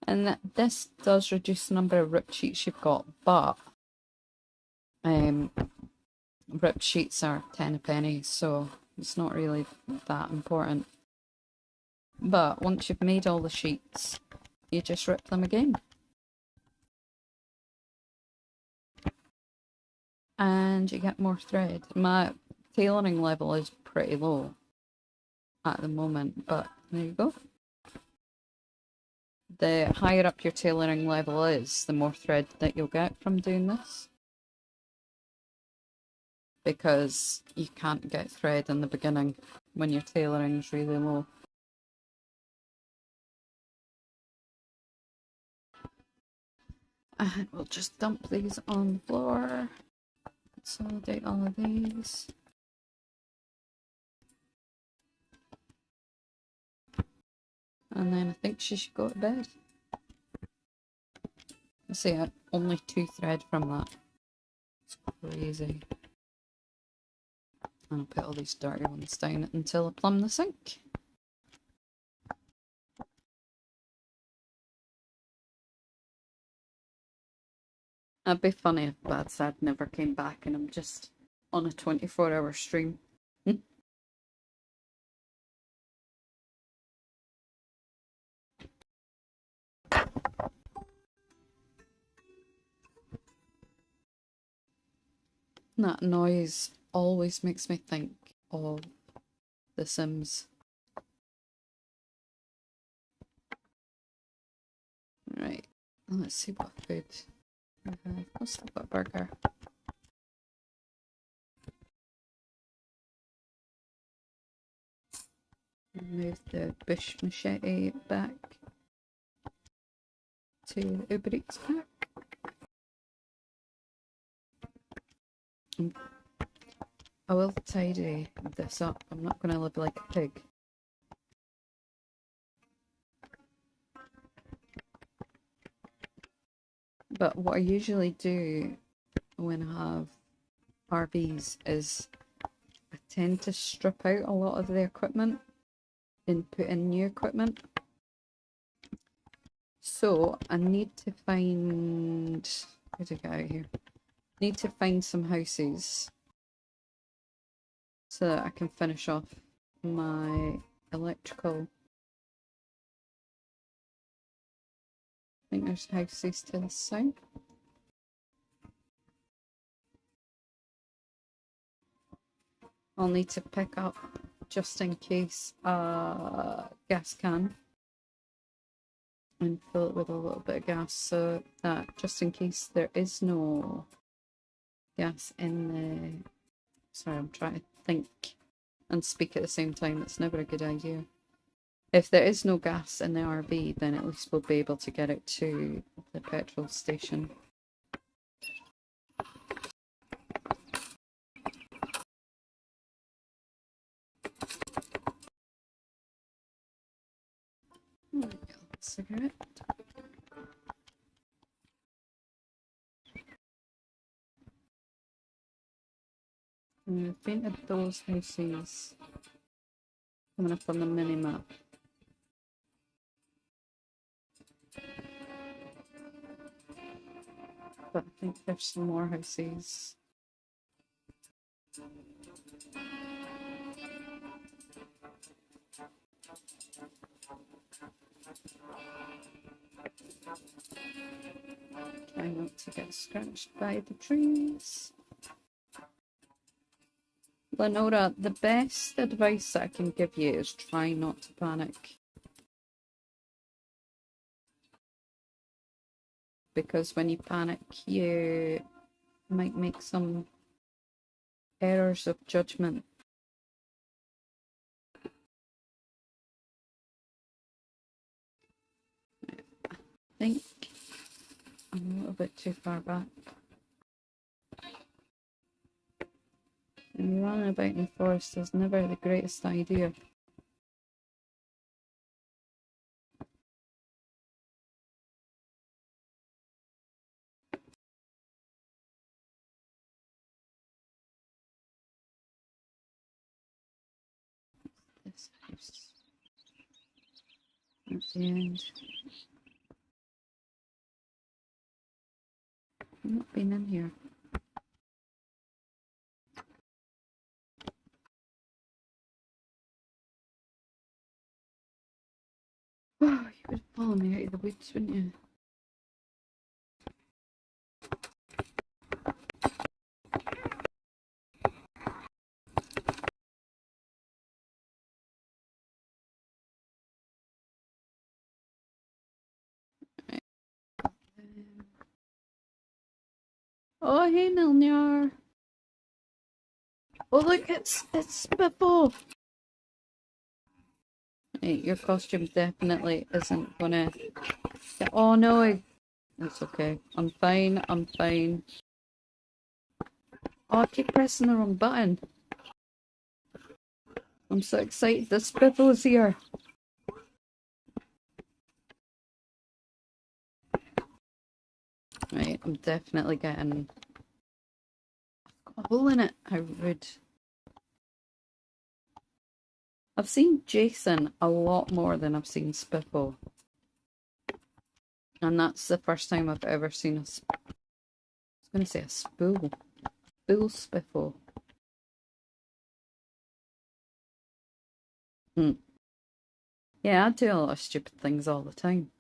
And this does reduce the number of ripped sheets you've got, but ripped sheets are 10 a penny, so it's not really that important. But once you've made all the sheets, you just rip them again. And you get more thread. My tailoring level is pretty low at the moment, but there you go. The higher up your tailoring level is, the more thread that you'll get from doing this. Because you can't get thread in the beginning when your tailoring is really low. And we'll just dump these on the floor. Consolidate all of these. And then I think she should go to bed. I see only 2 thread from that. It's crazy. And I'll put all these dirty ones down until I plumb the sink. It'd be funny if Bad Sad never came back and I'm just on a 24-hour stream. That noise always makes me think of The Sims. Right, let's see what food we have. I've still got a burger. Move the bush machete back to Uber Eats pack. I will tidy this up. I'm not going to live like a pig. But what I usually do when I have RVs is I tend to strip out a lot of the equipment and put in new equipment. So I need to find... Where'd I get out here? Need to find some houses so that I can finish off my electrical. I think there's houses to the south. I'll need to pick up, just in case, a gas can and fill it with a little bit of gas, so that just in case there is no gas in the... Sorry, I'm trying to think and speak at the same time. It's never a good idea. If there is no gas in the RV, then at least we'll be able to get it to the petrol station. There we go. Cigarette. And we've painted those houses coming up on the mini map. But I think there's some more houses. Try not to get scratched by the trees. Lenora, the best advice that I can give you is try not to panic. Because when you panic, you might make some errors of judgment. I think I'm a little bit too far back. And running about in the forest is never the greatest idea. This house. That's the end. I've not been in here. Oh, you would follow me out of the woods, wouldn't you? Right. Oh, hey, Nilnyar. Oh, look, it's Spiffle. Hey, your costume definitely isn't gonna... Oh, no. It's okay. I'm fine. I'm fine. Oh, I keep pressing the wrong button. I'm so excited. The Spiffle's here. definitely getting a hole in it. How rude. I've seen Jason a lot more than I've seen Spiffle. And that's the first time I've ever seen I was going to say a spool. Spool Spiffle. Yeah, I do a lot of stupid things all the time.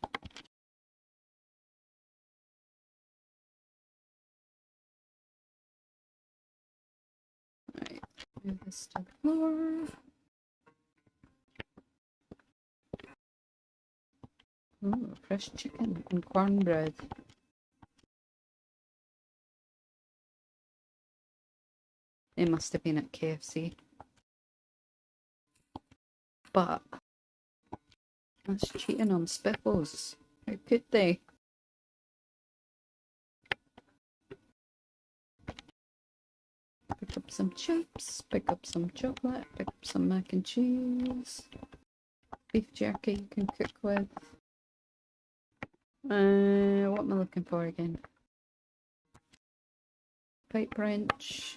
Right, move this to the floor. Ooh, fresh chicken and cornbread. It must have been at KFC. But that's cheating on Spiffles. How could they? Pick up some chips, pick up some chocolate, pick up some mac and cheese. Beef jerky you can cook with. What am I looking for again? Pipe wrench.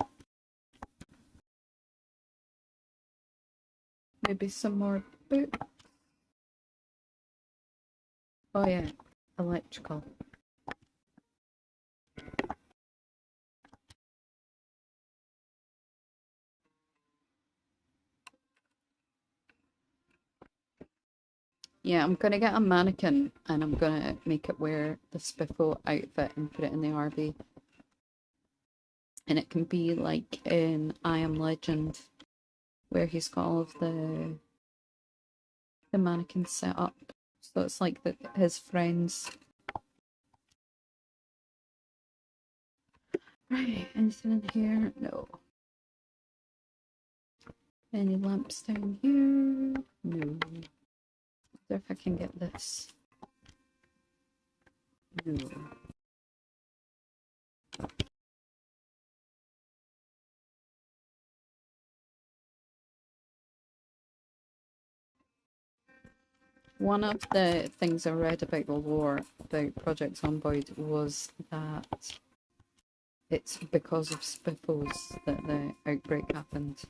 Maybe some more boots. Oh yeah, electrical. Yeah, I'm gonna get a mannequin and I'm gonna make it wear the Spiffle outfit and put it in the RV. And it can be like in I Am Legend, where he's got all of the mannequins set up. So it's like his friends. Right, anything in here? No. Any lamps down here? No. Wonder if I can get this. No. One of the things I read about the lore about Project Zomboid was that it's because of Spiffles that the outbreak happened.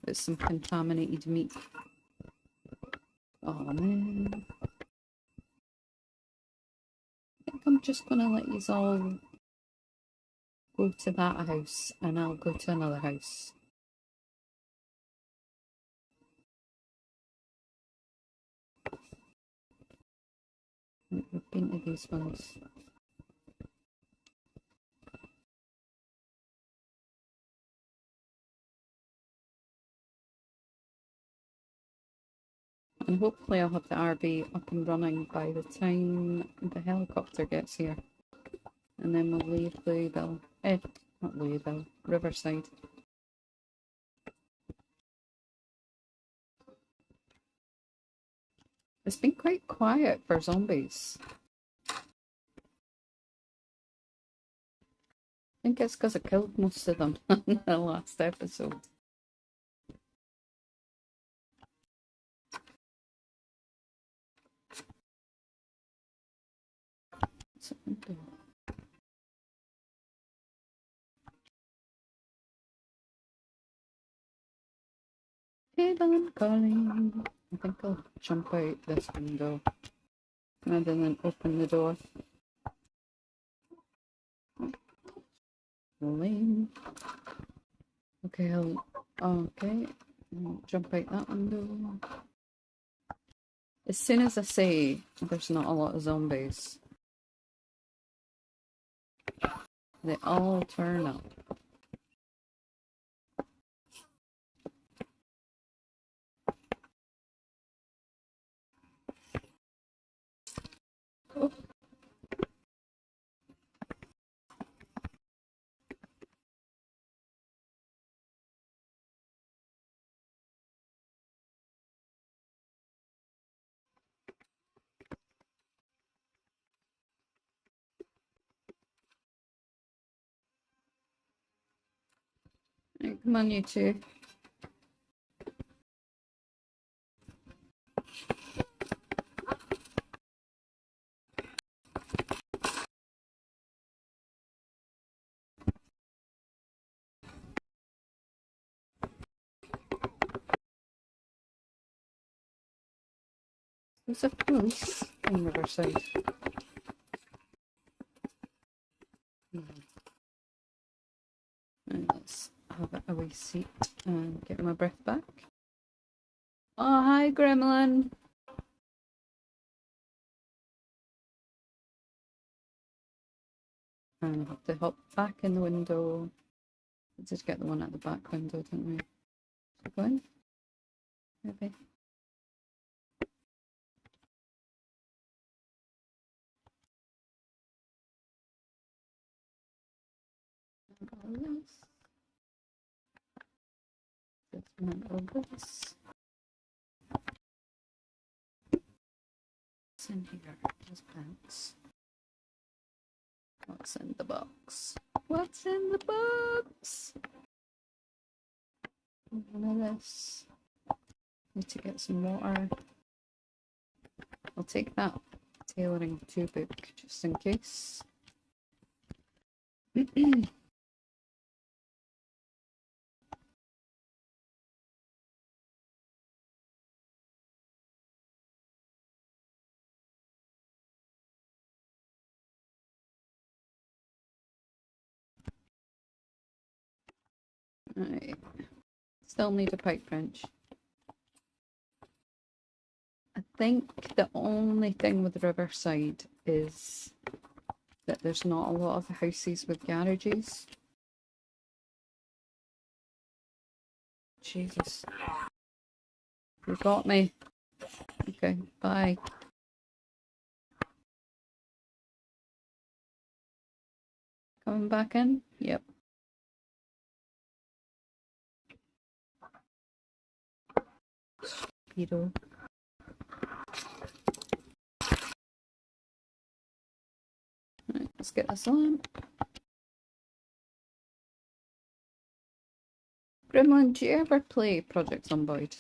It's some contaminated meat. Oh man. I think I'm just gonna let you all go to that house and I'll go to another house. We've been to these ones. And hopefully I'll have the RV up and running by the time the helicopter gets here. And then we'll leave Louisville. Not Louisville, Riverside. It's been quite quiet for zombies. I think it's because I killed most of them in the last episode. What's the window? Table and calling. I think I'll jump out this window rather than open the door. Lame. Okay, I'll jump out that window. As soon as I say there's not a lot of zombies, they all turn up. Oh. Right, come on, you two. There's a police in Riverside. And let's have a wee seat and get my breath back. Oh, hi, Gremlin. And I have to hop back in the window. We did get the one at the back window, didn't we? Go in? Maybe. This. What's in here? Those pants. What's in the box? What's in the box? None of this. Need to get some water. I'll take that tailoring 2 book just in case. Right. Still need a pipe wrench. I think the only thing with Riverside is that there's not a lot of houses with garages. Jesus. You got me. Okay, bye. Coming back in? Yep. Speedo. Right, let's get this on. Gremlin, do you ever play Project Zomboid?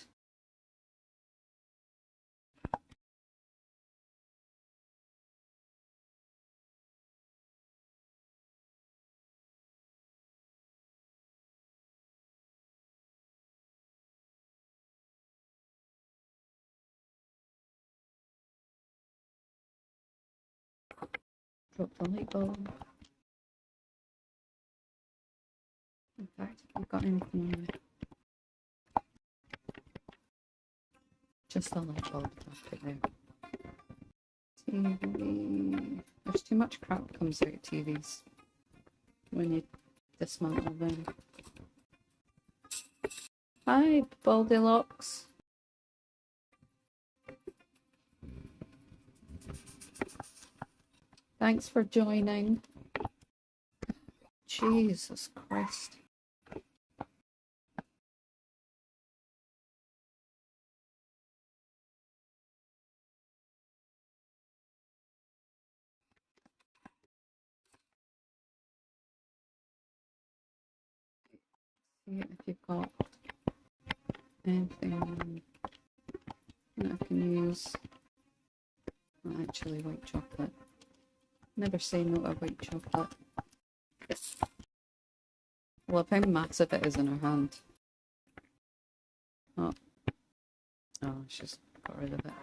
Drop the light bulb. In fact, if you've got anything on there. Just the light bulb, drop it there. TV. There's too much crap comes out of TVs when you dismantle them. Hi, Baldilocks. Thanks for joining. Jesus Christ. See if you've got anything that I can use. Well, actually, white chocolate. Never say no to white chocolate. Love how massive it is in her hand. Oh, she's got rid of it.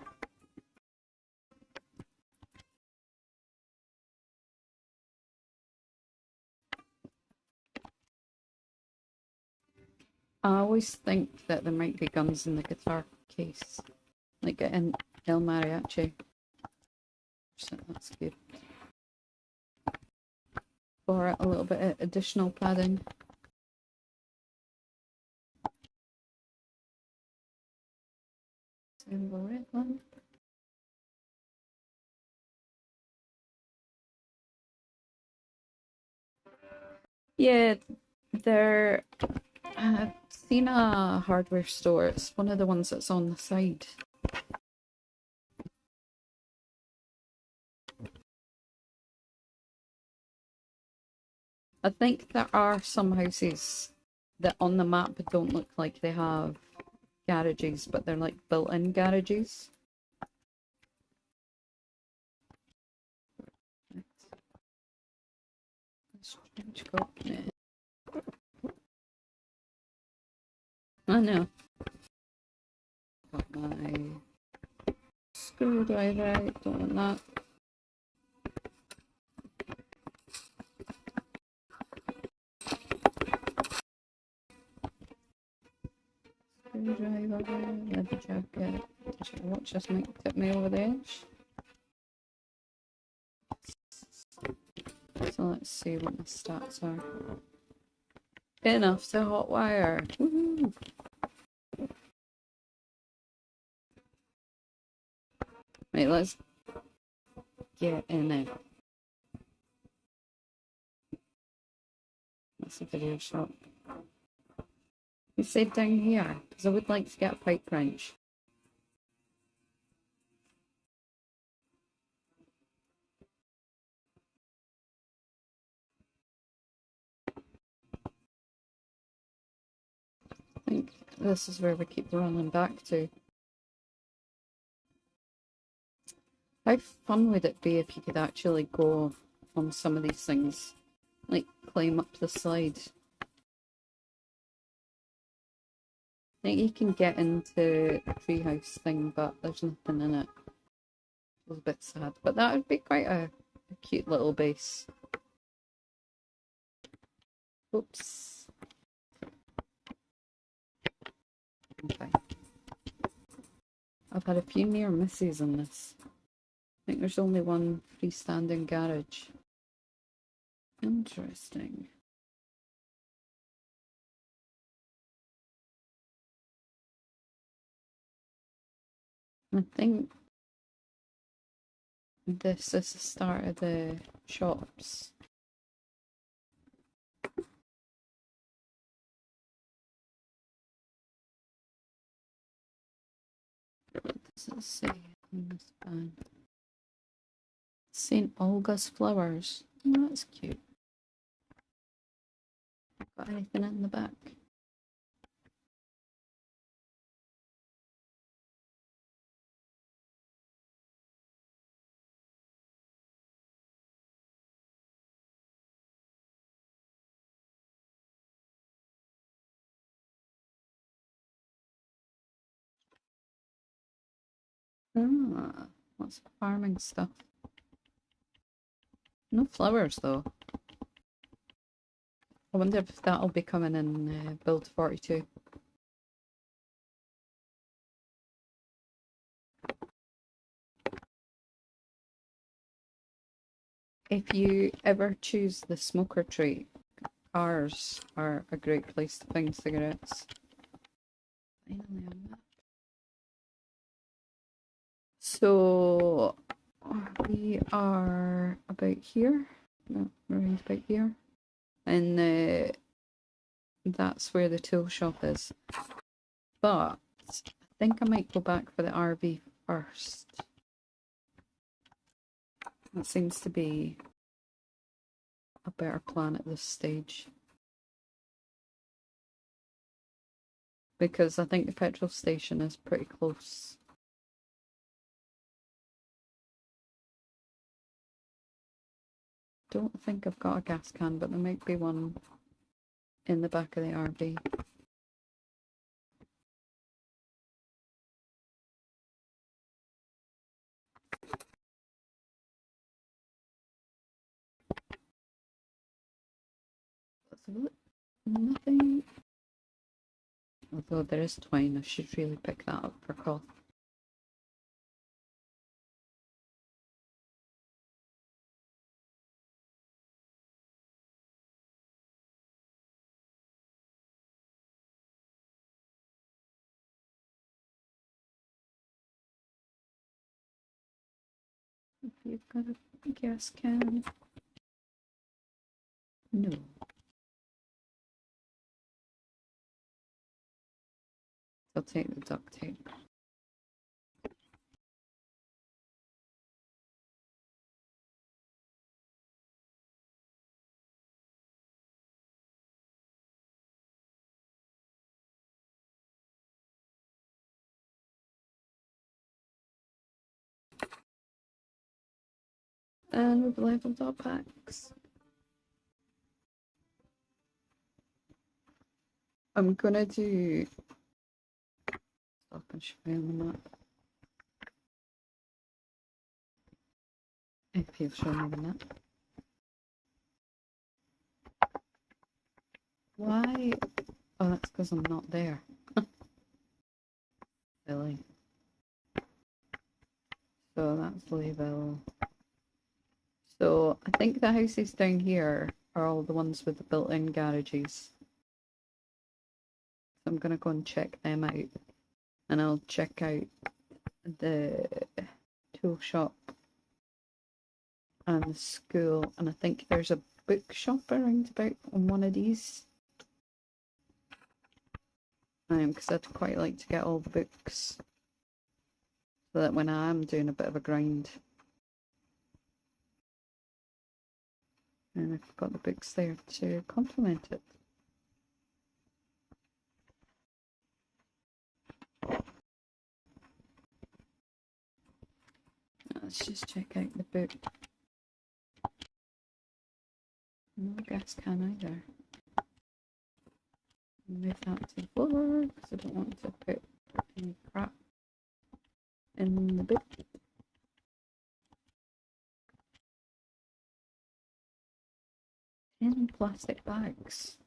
I always think that there might be guns in the guitar case, like in El Mariachi. So that's good. For a little bit of additional padding. Silver red one. Yeah, I've seen a hardware store. It's one of the ones that's on the side. I think there are some houses that on the map don't look like they have garages, but they're like built-in garages. Strange company. I know. Got my Screwdriver out, don't want that. Screwdriver, leather jacket. Watch this might tip me over the edge. So let's see what my stats are. Enough to hotwire. Woohoo! Right, let's get in there. That's a video shop. You said down here, because I would like to get a pipe wrench. I think this is where we keep running back to. How fun would it be if you could actually go on some of these things? Like, climb up the slide. I think you can get into the treehouse thing, but there's nothing in it. It was a bit sad, but that would be quite a cute little base. Oops. Okay. I've had a few near misses on this. I think there's only one freestanding garage. Interesting. I think this is the start of the shops. What does it say on this band? St. Olga's Flowers. Oh, that's cute. Got anything in the back? Ah, lots of farming stuff. No flowers though. I wonder if that'll be coming in build 42. If you ever choose the smoker trait, cars are a great place to find cigarettes. Finally on that. So we are about here. No, we're around about here. And that's where the tool shop is. But I think I might go back for the RV first. That seems to be a better plan at this stage. Because I think the petrol station is pretty close. Don't think I've got a gas can, but there might be one in the back of the RV. Let's have a look. Nothing. Although there is twine, I should really pick that up for cloth. If you've got a gas can. No. I'll take the duct tape. And we've leveled our packs. I'm gonna do stop and show you on the map. If you've shown me that. Why? Oh, that's because I'm not there. Silly. So that's Layville. So I think the houses down here are all the ones with the built-in garages. So I'm gonna go and check them out. And I'll check out the tool shop and the school. And I think there's a bookshop around about on one of these. Because I'd quite like to get all the books. So that when I am doing a bit of a grind. And I've got the books there to complement it. Let's just check out the book. No gas can either. Move that to the floor because I don't want to put any crap in the book. In plastic bags.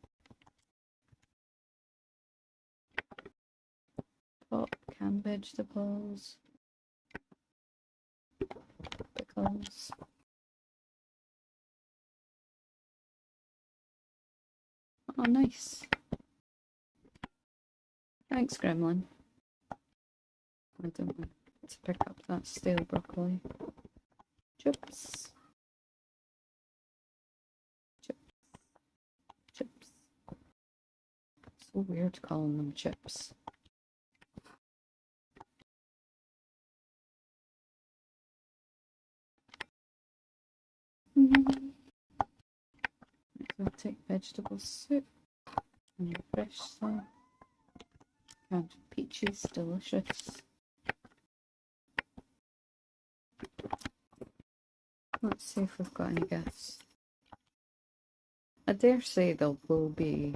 Pop canned vegetables. Pickles. Oh, nice. Thanks, Gremlin. I don't want to pick up that stale broccoli. Chips. Chips. So weird calling them chips. I'll take vegetable soup and fresh some. And peaches, delicious. Let's see if we've got any gas. I dare say there will be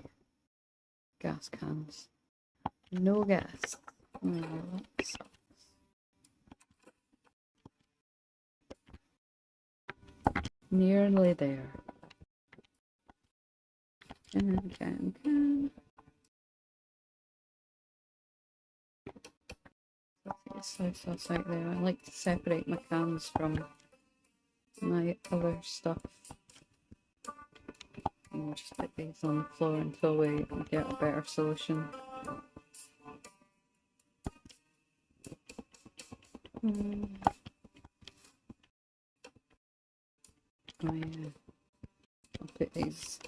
gas cans. No gas. Oh, that sucks. Nearly there. Can. Soy sauce out there. I like to separate my cans from my other stuff. And we'll just put these on the floor until we get a better solution. Oh yeah, I'll put these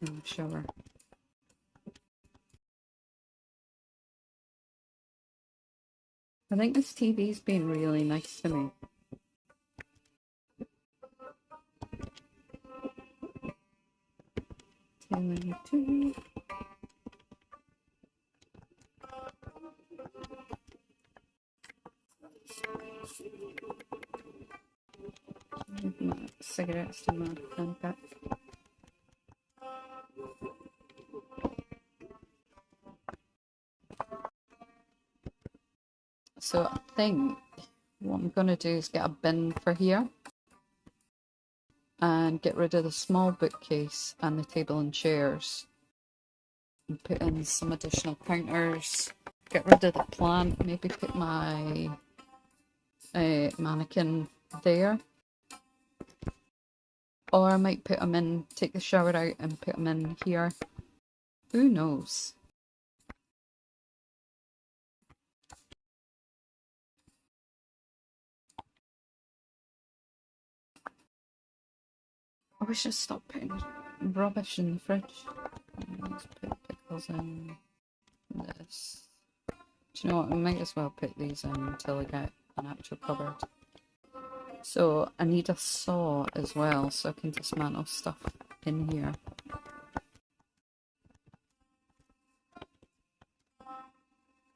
in the shower. I think this TV's been really nice to me. Two. My cigarettes to my handbag. So I think what I'm going to do is get a bin for here and get rid of the small bookcase and the table and chairs and put in some additional counters, get rid of the plant, maybe put my mannequin there, or I might put them in, take the shower out and put them in here. Who knows? I wish I stopped putting rubbish in the fridge. Let's put pickles in this. Do you know what? I might as well put these in until I get an actual cupboard. So I need a saw as well so I can dismantle stuff in here.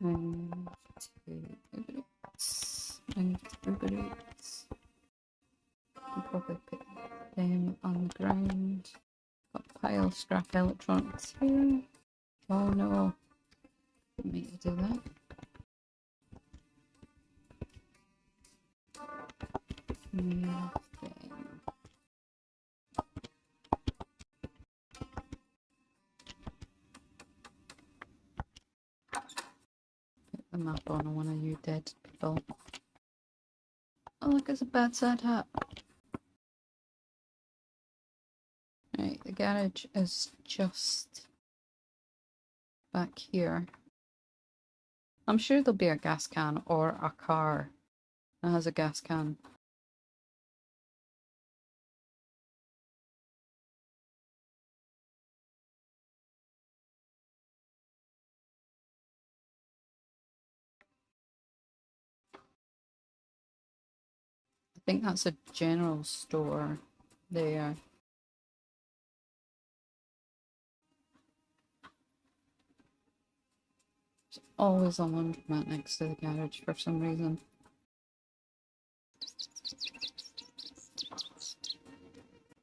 And Uber Eats. I'll probably put them on the ground. Got a pile of scrap electronics here. Oh no. Didn't mean to do that. And then the map on one of you dead people. Oh, look, it's a bad sad hat. Right, the garage is just back here. I'm sure there'll be a gas can or a car that has a gas can. I think that's a general store there. There's always a laundromat next to the garage for some reason.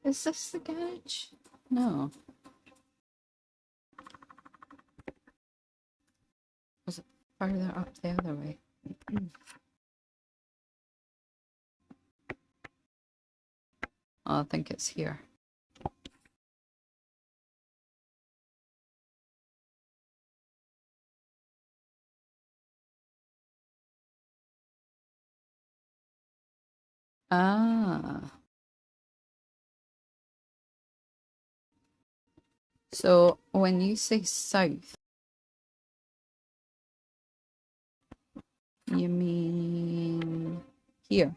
Is this the garage? No. Was it farther up the other way? Oh, I think it's here. Ah. So when you say south, you mean here?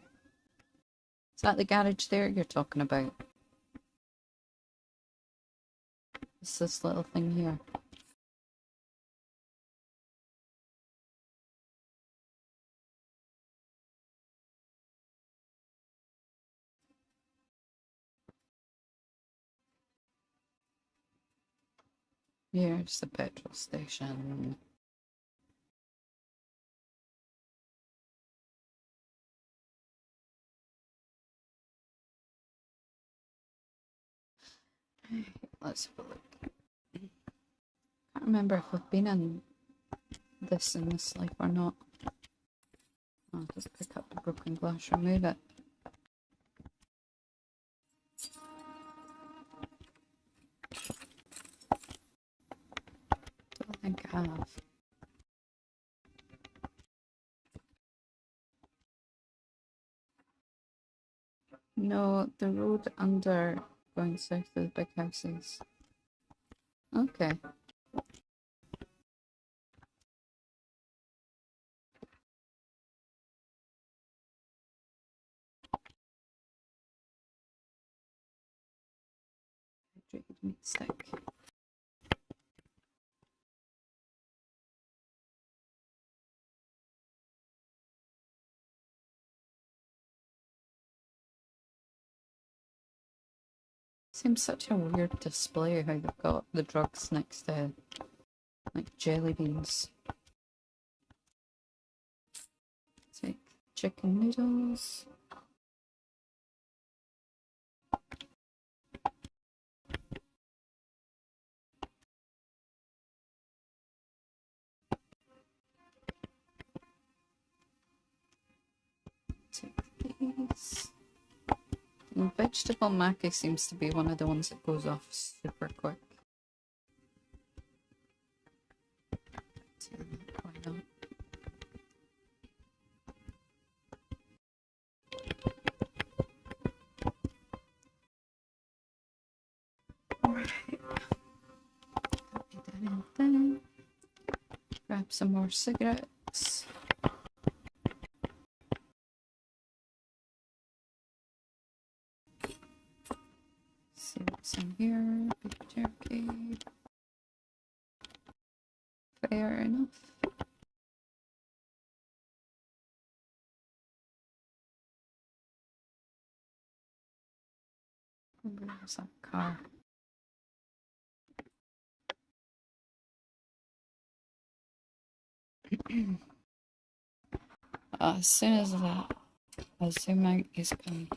Is that the garage there you're talking about? It's this little thing here. Here's the petrol station. Let's have a look. Can't remember if we've been in this life or not. I'll just pick up the broken glass, remove it. Don't think I have. No, the road under going south of the big houses. Okay. Hydrated meat stick. Seems such a weird display how they've got the drugs next to like jelly beans. Take chicken noodles. Take these. And vegetable mackey seems to be one of the ones that goes off super quick. Why not? Alright. Grab some more cigarettes. See what's in here. Beef jerky. Fair enough. Where's that car? As soon as that, assuming he's coming.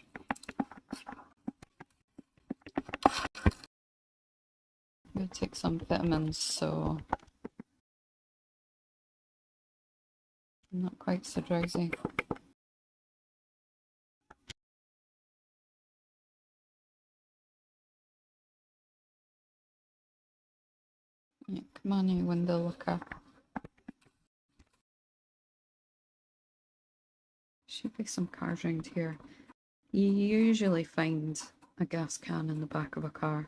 I'm gonna take some vitamins, so I'm not quite so drowsy. Yeah, come on, you window looker. Should be some cars around here. You usually find a gas can in the back of a car.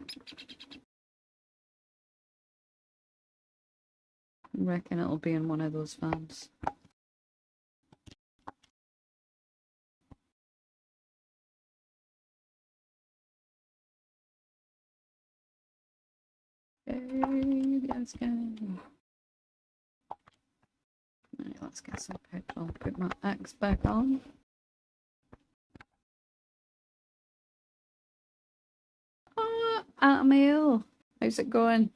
I reckon it'll be in one of those vans. Hey, gas can. Right, let's get some petrol. Put my axe back on. Oh, Emil, how's it going?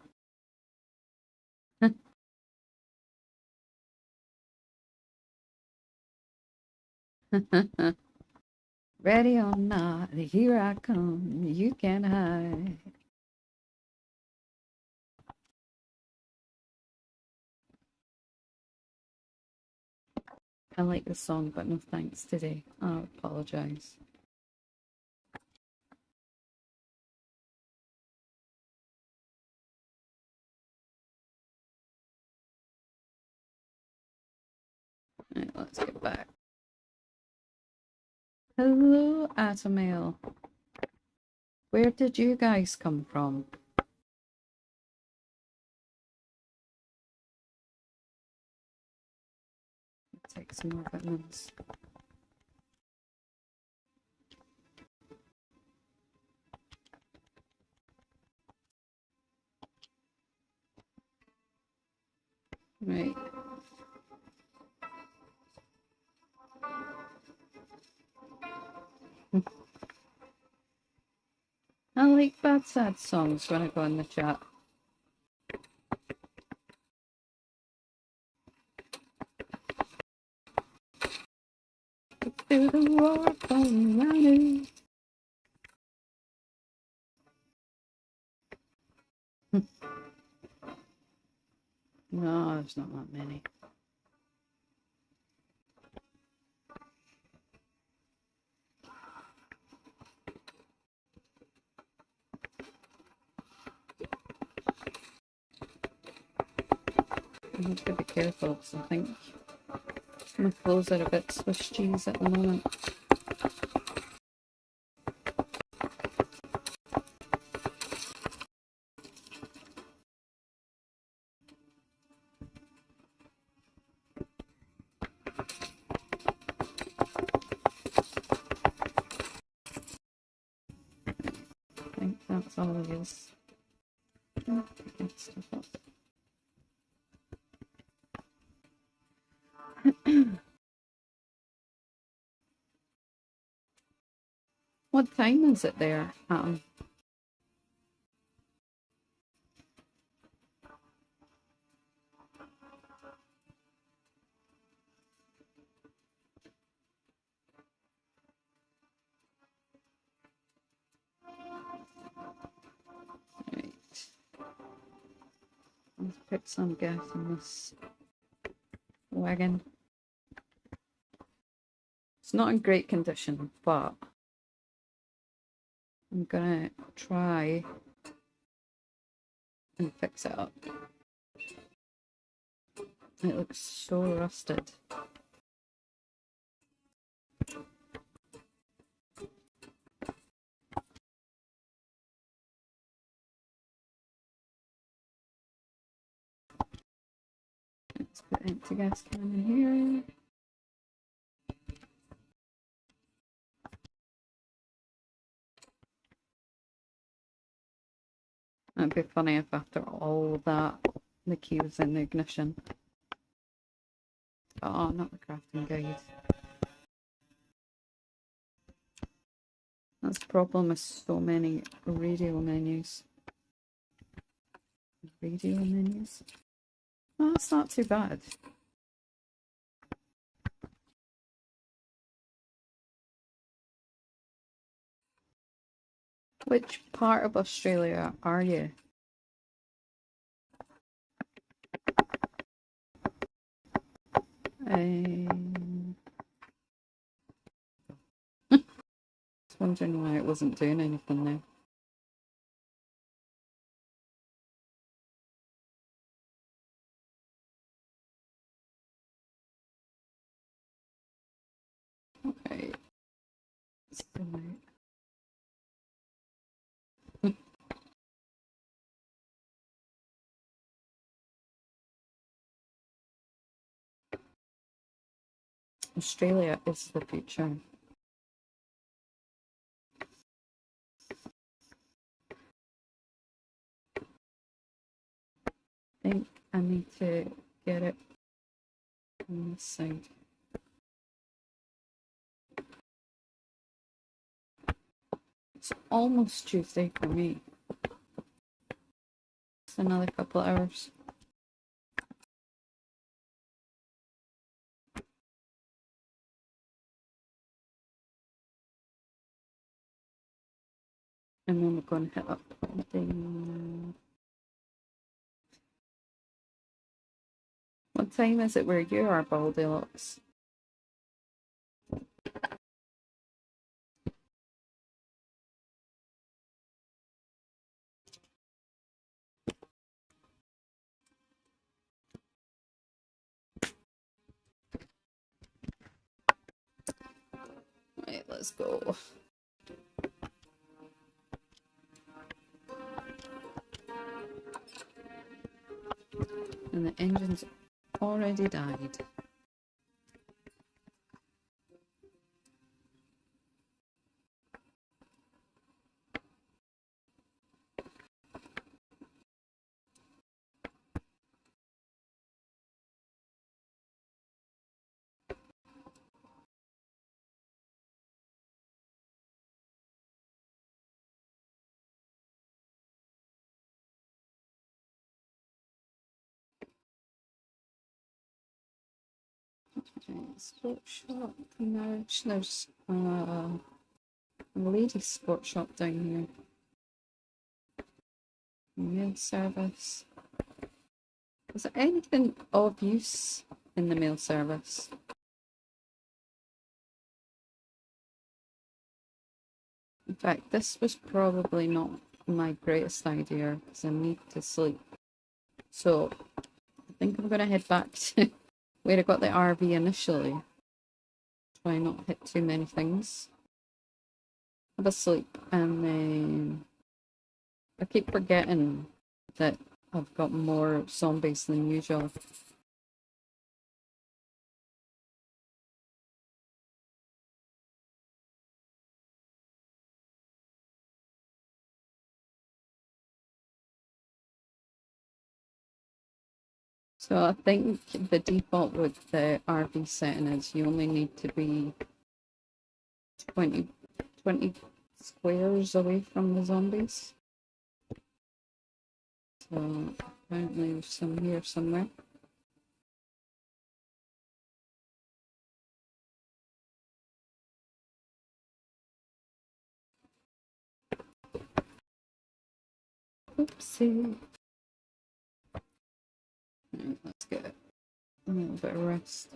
Ready or not, here I come. You can't hide. I like the song, but no thanks today. I apologise. Right, let's get back. Hello, Atomil. Where did you guys come from? Take some more vitamins. Right. I like bad sad songs when I go in the chat. Through the war from running. No, there's not that many. I have to be careful because I think my clothes are a bit Swiss cheese at the moment. I think that's all it is. Picking stuff up. What time is it there? Right. Let's put some gas in this wagon. It's not in great condition, but I'm gonna try and fix it up. It looks so rusted. Let's put empty gas can in here. It'd be funny if after all that the key was in the ignition. Oh, not the crafting guide. That's the problem with so many radio menus. Radio menus? Oh, that's not too bad. Which part of Australia are you? I was wondering why it wasn't doing anything now. Australia is the future. I think I need to get it on this side. It's almost Tuesday for me. It's another couple of hours. And then we're going to hit up the... What time is it where you are, Baldilocks? Right, let's go. And the engine's already died. Sports shop, marriage. There's a ladies' sports shop down here. Mail service. Is there anything of use in the mail service? In fact, this was probably not my greatest idea because I need to sleep. So I think I'm going to head back to where I got the RV initially. Try not to hit too many things. Have a sleep, and then I keep forgetting that I've got more zombies than usual. So I think the default with the RV setting is you only need to be 20 squares away from the zombies. So apparently there's some here somewhere. Oopsie. Right, let's get a little bit of rest.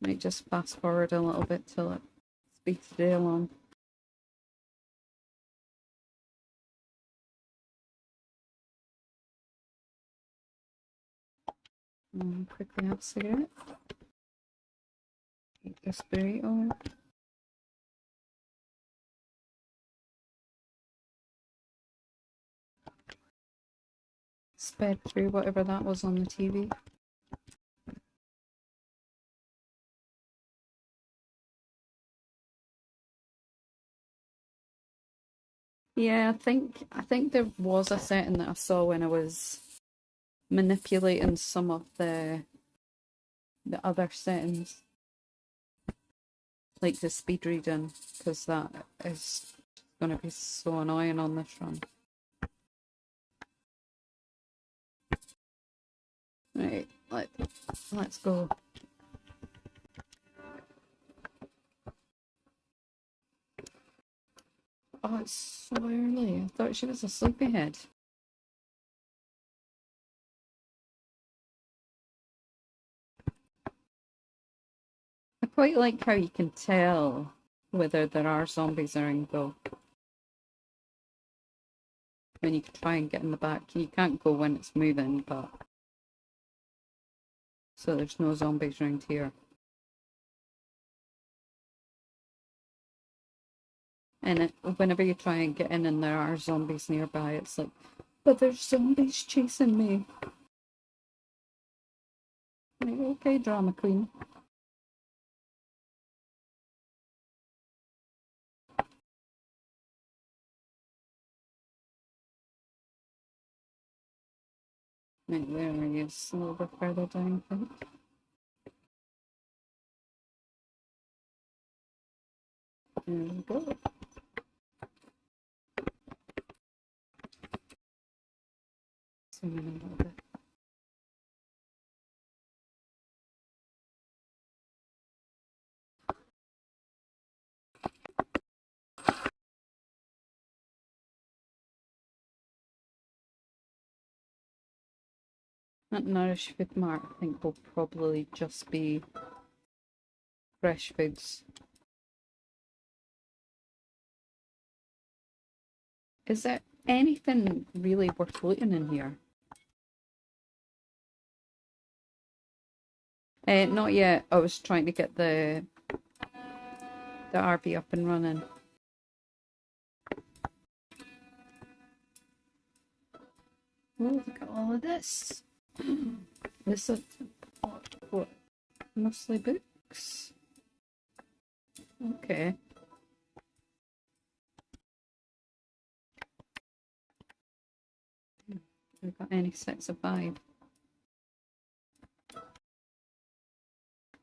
Might just fast forward a little bit till it speeds the day along. Quickly have a cigarette. Eat this burrito. Sped through whatever that was on the TV. Yeah, I think there was a setting that I saw when I was manipulating some of the other settings, like the speed reading, because that is going to be so annoying on this run. Right, let's go. Oh, it's so early. I thought she was a sleepyhead. I quite like how you can tell whether there are zombies around though. When you can try and get in the back. You can't go when it's moving, but... So there's no zombies around here. And whenever you try and get in and there are zombies nearby, it's like, but there's zombies chasing me. Like, okay, drama queen. Right, where are you? A little bit further down, I think. There we go. Zoom in a little bit. That Nourish Food Mart, I think, will probably just be fresh foods. Is there anything really worth looting in here? Not yet. I was trying to get the RV up and running. Oh, look at all of this. This is what? Mostly books. Okay. We've got any sets of five.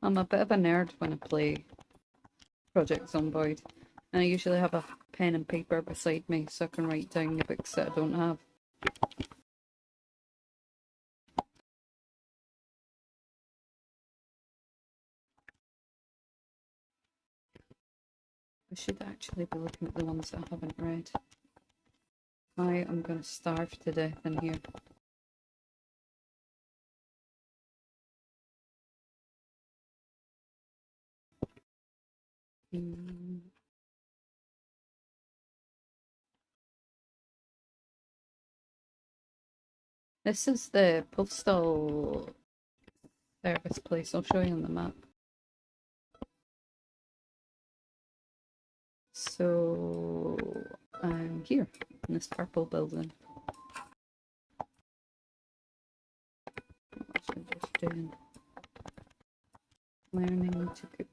I'm a bit of a nerd when I play Project Zomboid, and I usually have a pen and paper beside me so I can write down the books that I don't have. I should actually be looking at the ones that I haven't read. I am going to starve to death in here. This is the postal service place. I'll show you on the map. So I'm here in this purple building. What was I just doing? Learning to cook.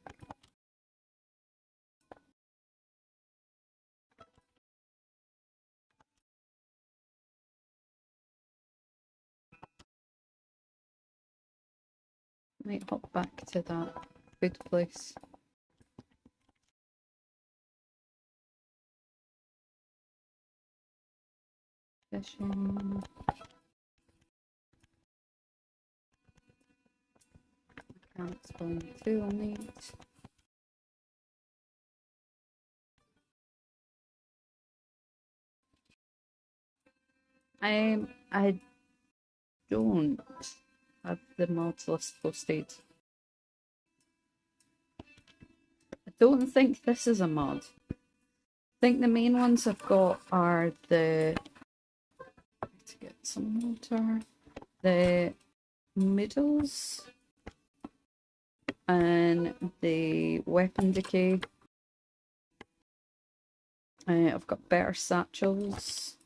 Might hop back to that food place. Fishing. Can't explain the tool needs. I don't have the mods list posted. I don't think this is a mod. I think the main ones I've got are the, to get some water, the middles and the weapon decay. I've got better satchels.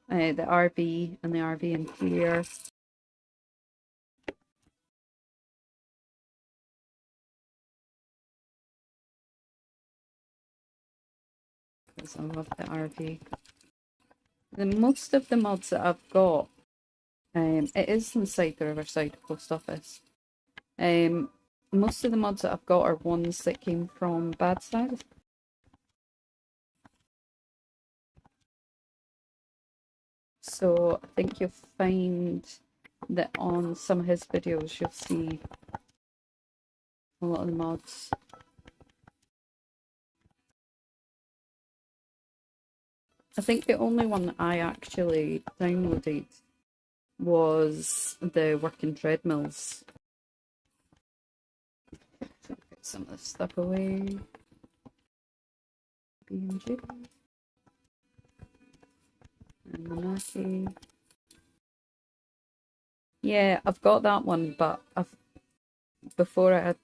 The RV and the RV interior. Because I love the RV. Most of the mods that I've got, it is inside the Riverside Post Office. Most of the mods that I've got are ones that came from Bad Side. So I think you'll find that on some of his videos you'll see a lot of the mods. I think the only one that I actually downloaded was the working treadmills. So get some of this stuff away. B&J. And Manaki. Yeah, I've got that one, but before I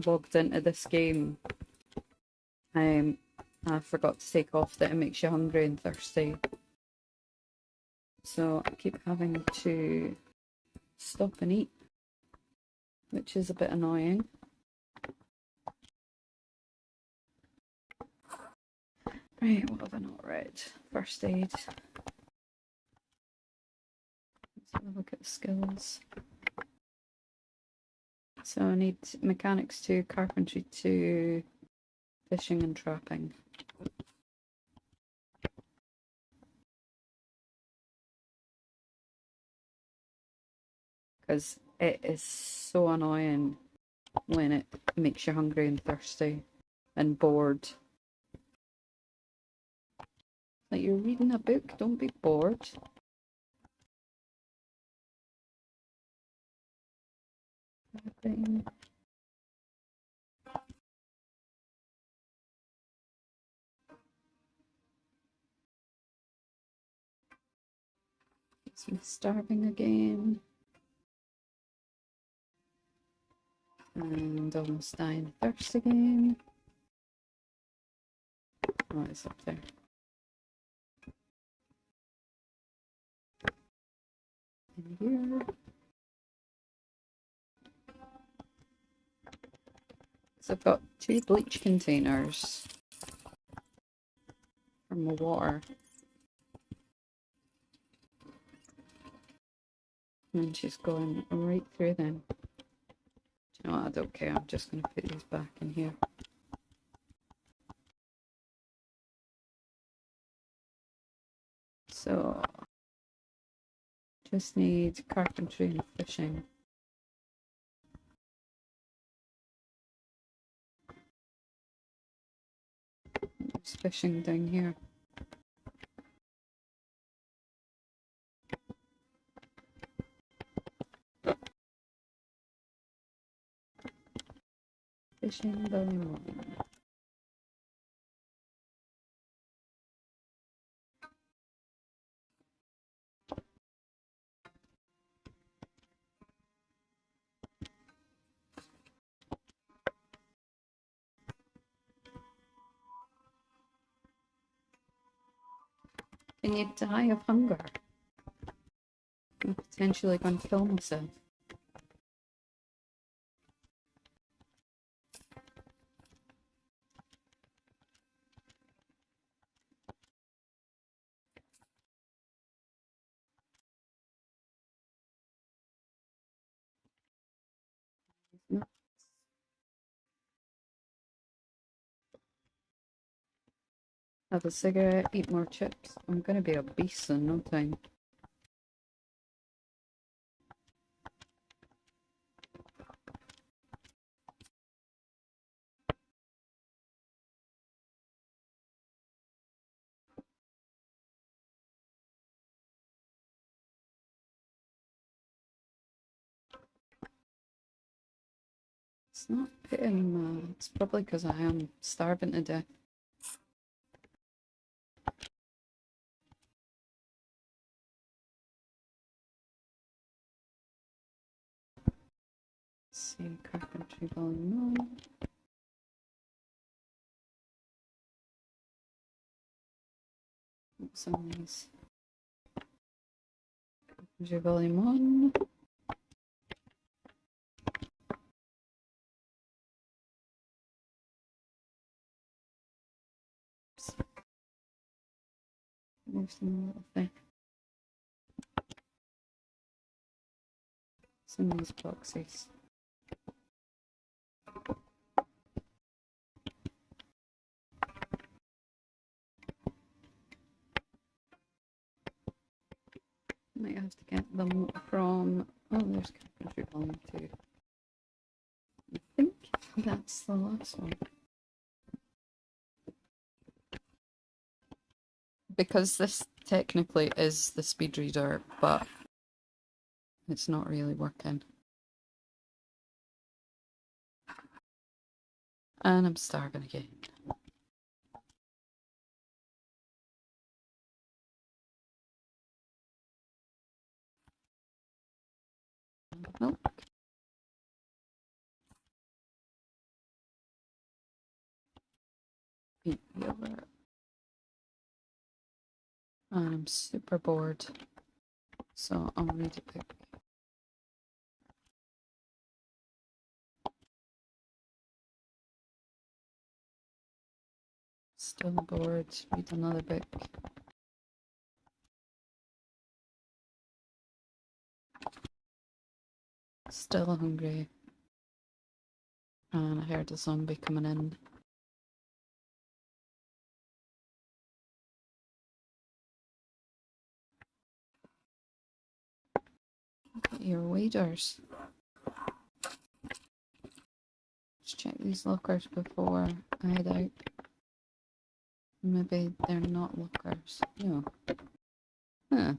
logged into this game, I forgot to take off that it makes you hungry and thirsty. So I keep having to stop and eat, which is a bit annoying. Right, what have I not read? First aid. Let's have a look at the skills. So I need mechanics 2, carpentry 2, fishing and trapping. Because it is so annoying when it makes you hungry and thirsty and bored. Like you're reading a book, don't be bored. It's me starving again. And almost dying of thirst again. Oh, it's up there. In here. So I've got 2 bleach containers from the water. And she's going right through them. Do you know what? I don't care. I'm just going to put these back in here. So, just need carpentry and fishing. There's fishing down here. Fishing volume 1. Can you die of hunger? I'm potentially going to kill myself. No. Have a cigarette, eat more chips. I'm going to be obese in no time. It's not putting, it's probably because I am starving to death. Let's see, carpentry volume 1. What's on these? Carpentry volume 1. There's some little thing. Some of these boxes. Might have to get them from. Oh, there's carpentry volume 2. I think that's the last one. Because this technically is the speed reader, but it's not really working. And I'm starving again. Milk. eat yogurt. And I'm super bored, so I'll read a book. Still bored, read another book. Still hungry. And I heard a zombie coming in. Look at your waders. Let's check these lockers before I head out. Maybe they're not lockers. No. Huh.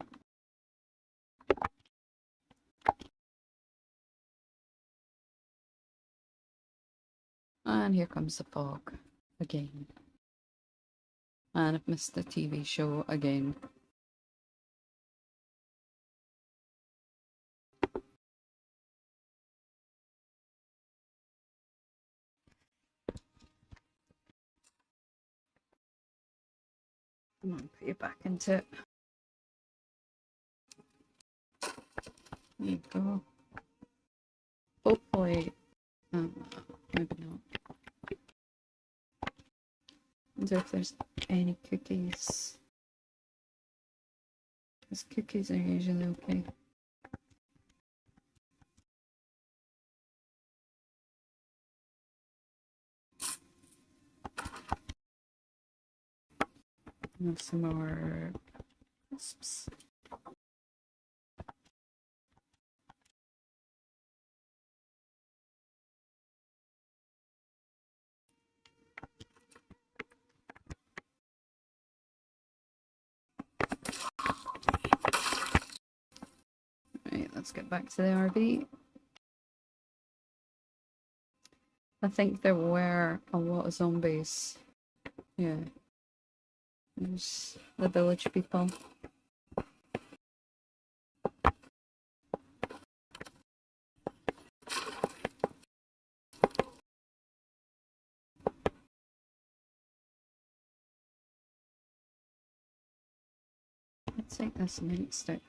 And here comes the fog again. And I've missed the TV show again. Come on, put you back into it. There you go. Hopefully, maybe not. Wonder if there's any cookies. Because cookies are usually okay. Have some more crisps. Right, let's get back to the RV. I think there were a lot of zombies. Yeah. There's the village people. Let's take this mint stick.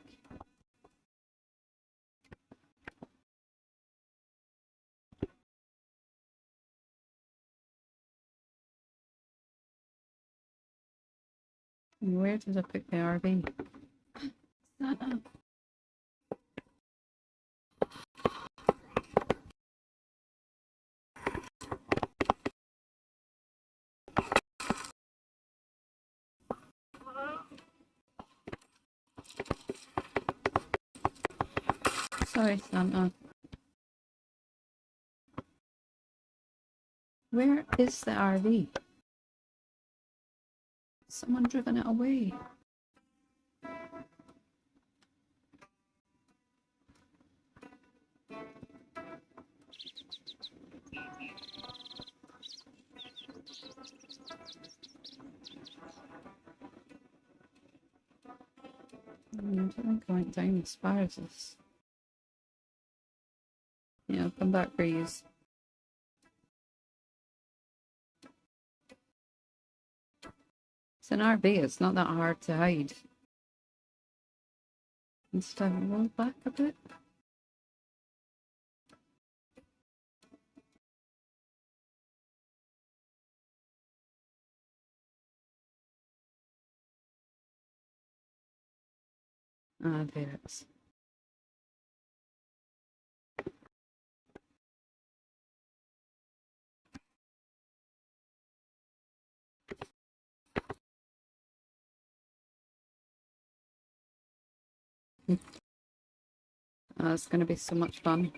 And where did I put the RV? Sorry, Santa. Where is the RV? Someone driven it away. I don't think I went down as far as this. Yeah, I'll come back for yous. It's an RV, it's not that hard to hide. Instead, roll back a bit. Ah, there it is. It's going to be so much fun.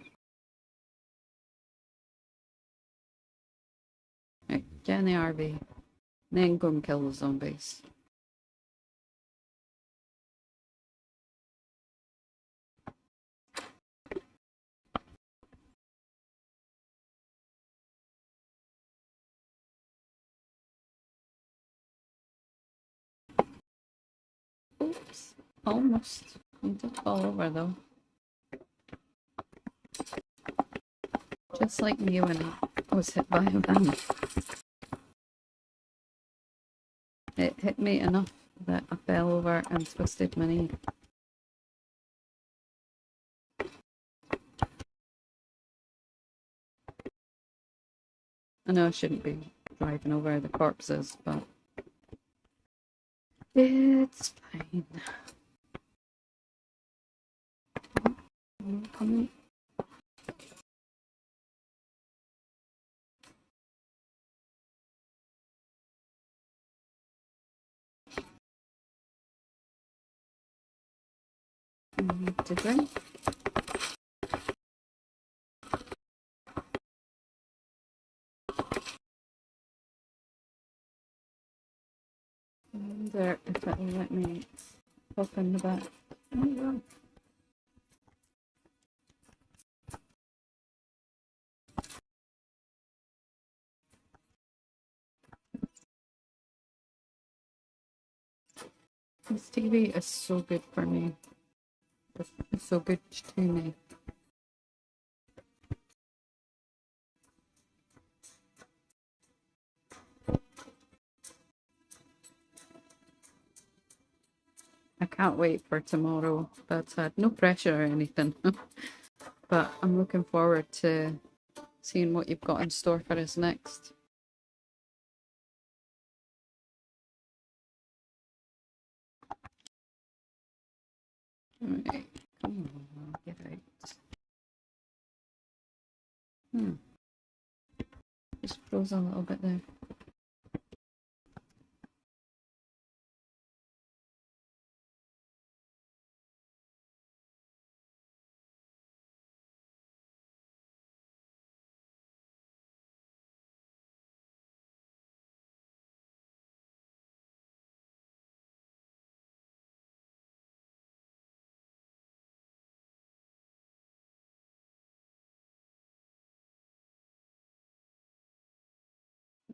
Right, get in the RV. Then go and kill the zombies. Oops, almost. I did fall over though. Just like me when I was hit by a van. It hit me enough that I fell over and twisted my knee. I know I shouldn't be driving over the corpses, but it's fine. Coming. To drink. I wonder if it'll let me pop in the back. Oh, yeah. This TV is so good for me. It's so good to me. I can't wait for tomorrow. That's no pressure or anything. But I'm looking forward to seeing what you've got in store for us next. Alright, come on, get out. Just froze a little bit there.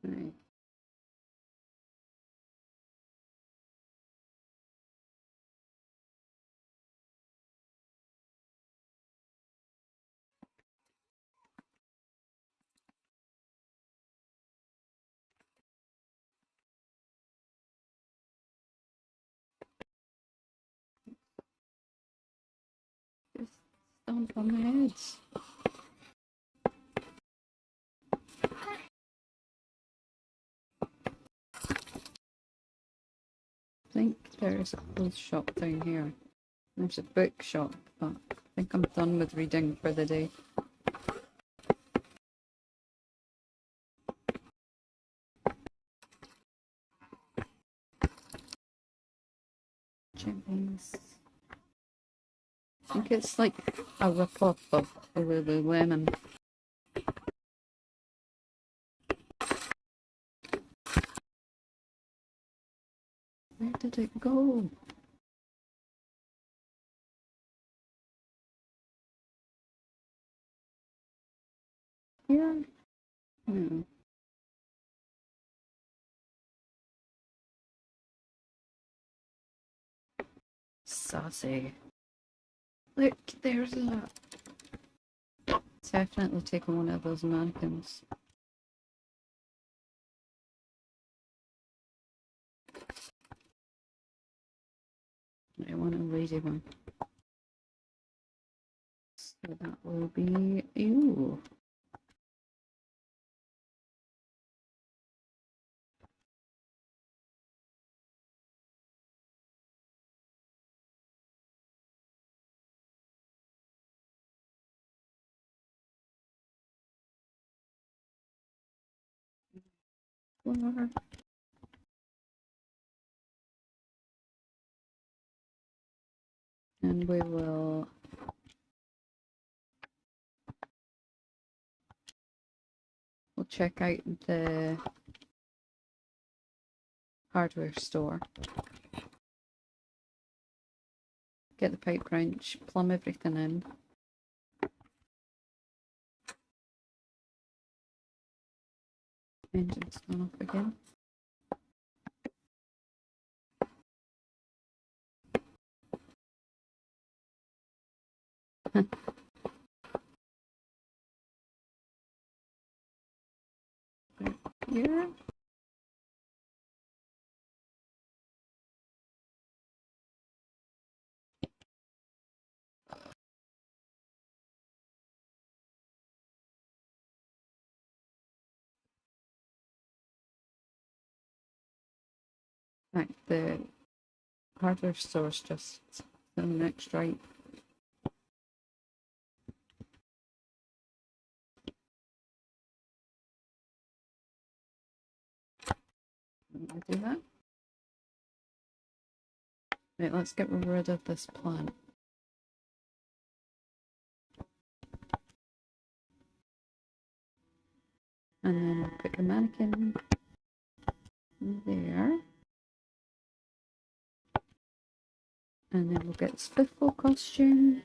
Right. Just stomp on my heads. I think there's a clothes shop down here. There's a bookshop, but I think I'm done with reading for the day. James. I think it's like a rip-off of Lululemon. Where did it go? Here? No. Saucy. Look, there's a... Definitely taking one of those mannequins. I want a lazy one. So that will be you. Floor. And we'll check out the hardware store. Get the pipe wrench, plumb everything in. Engine's gone off again. Here. Like the hardware store's just to the next right. Do that. Right, let's get rid of this plant. And then we'll put the mannequin there. And then we'll get the Spiffle costume.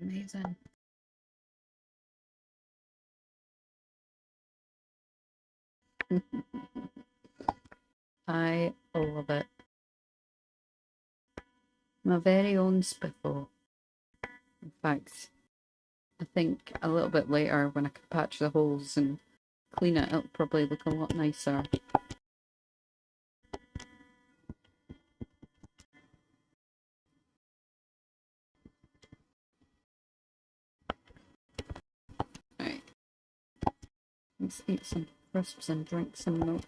Amazing. I love it. My very own Spiffle. In fact, I think a little bit later when I can patch the holes and clean it, it'll probably look a lot nicer. Right. Let's eat some crisps and drink some milk.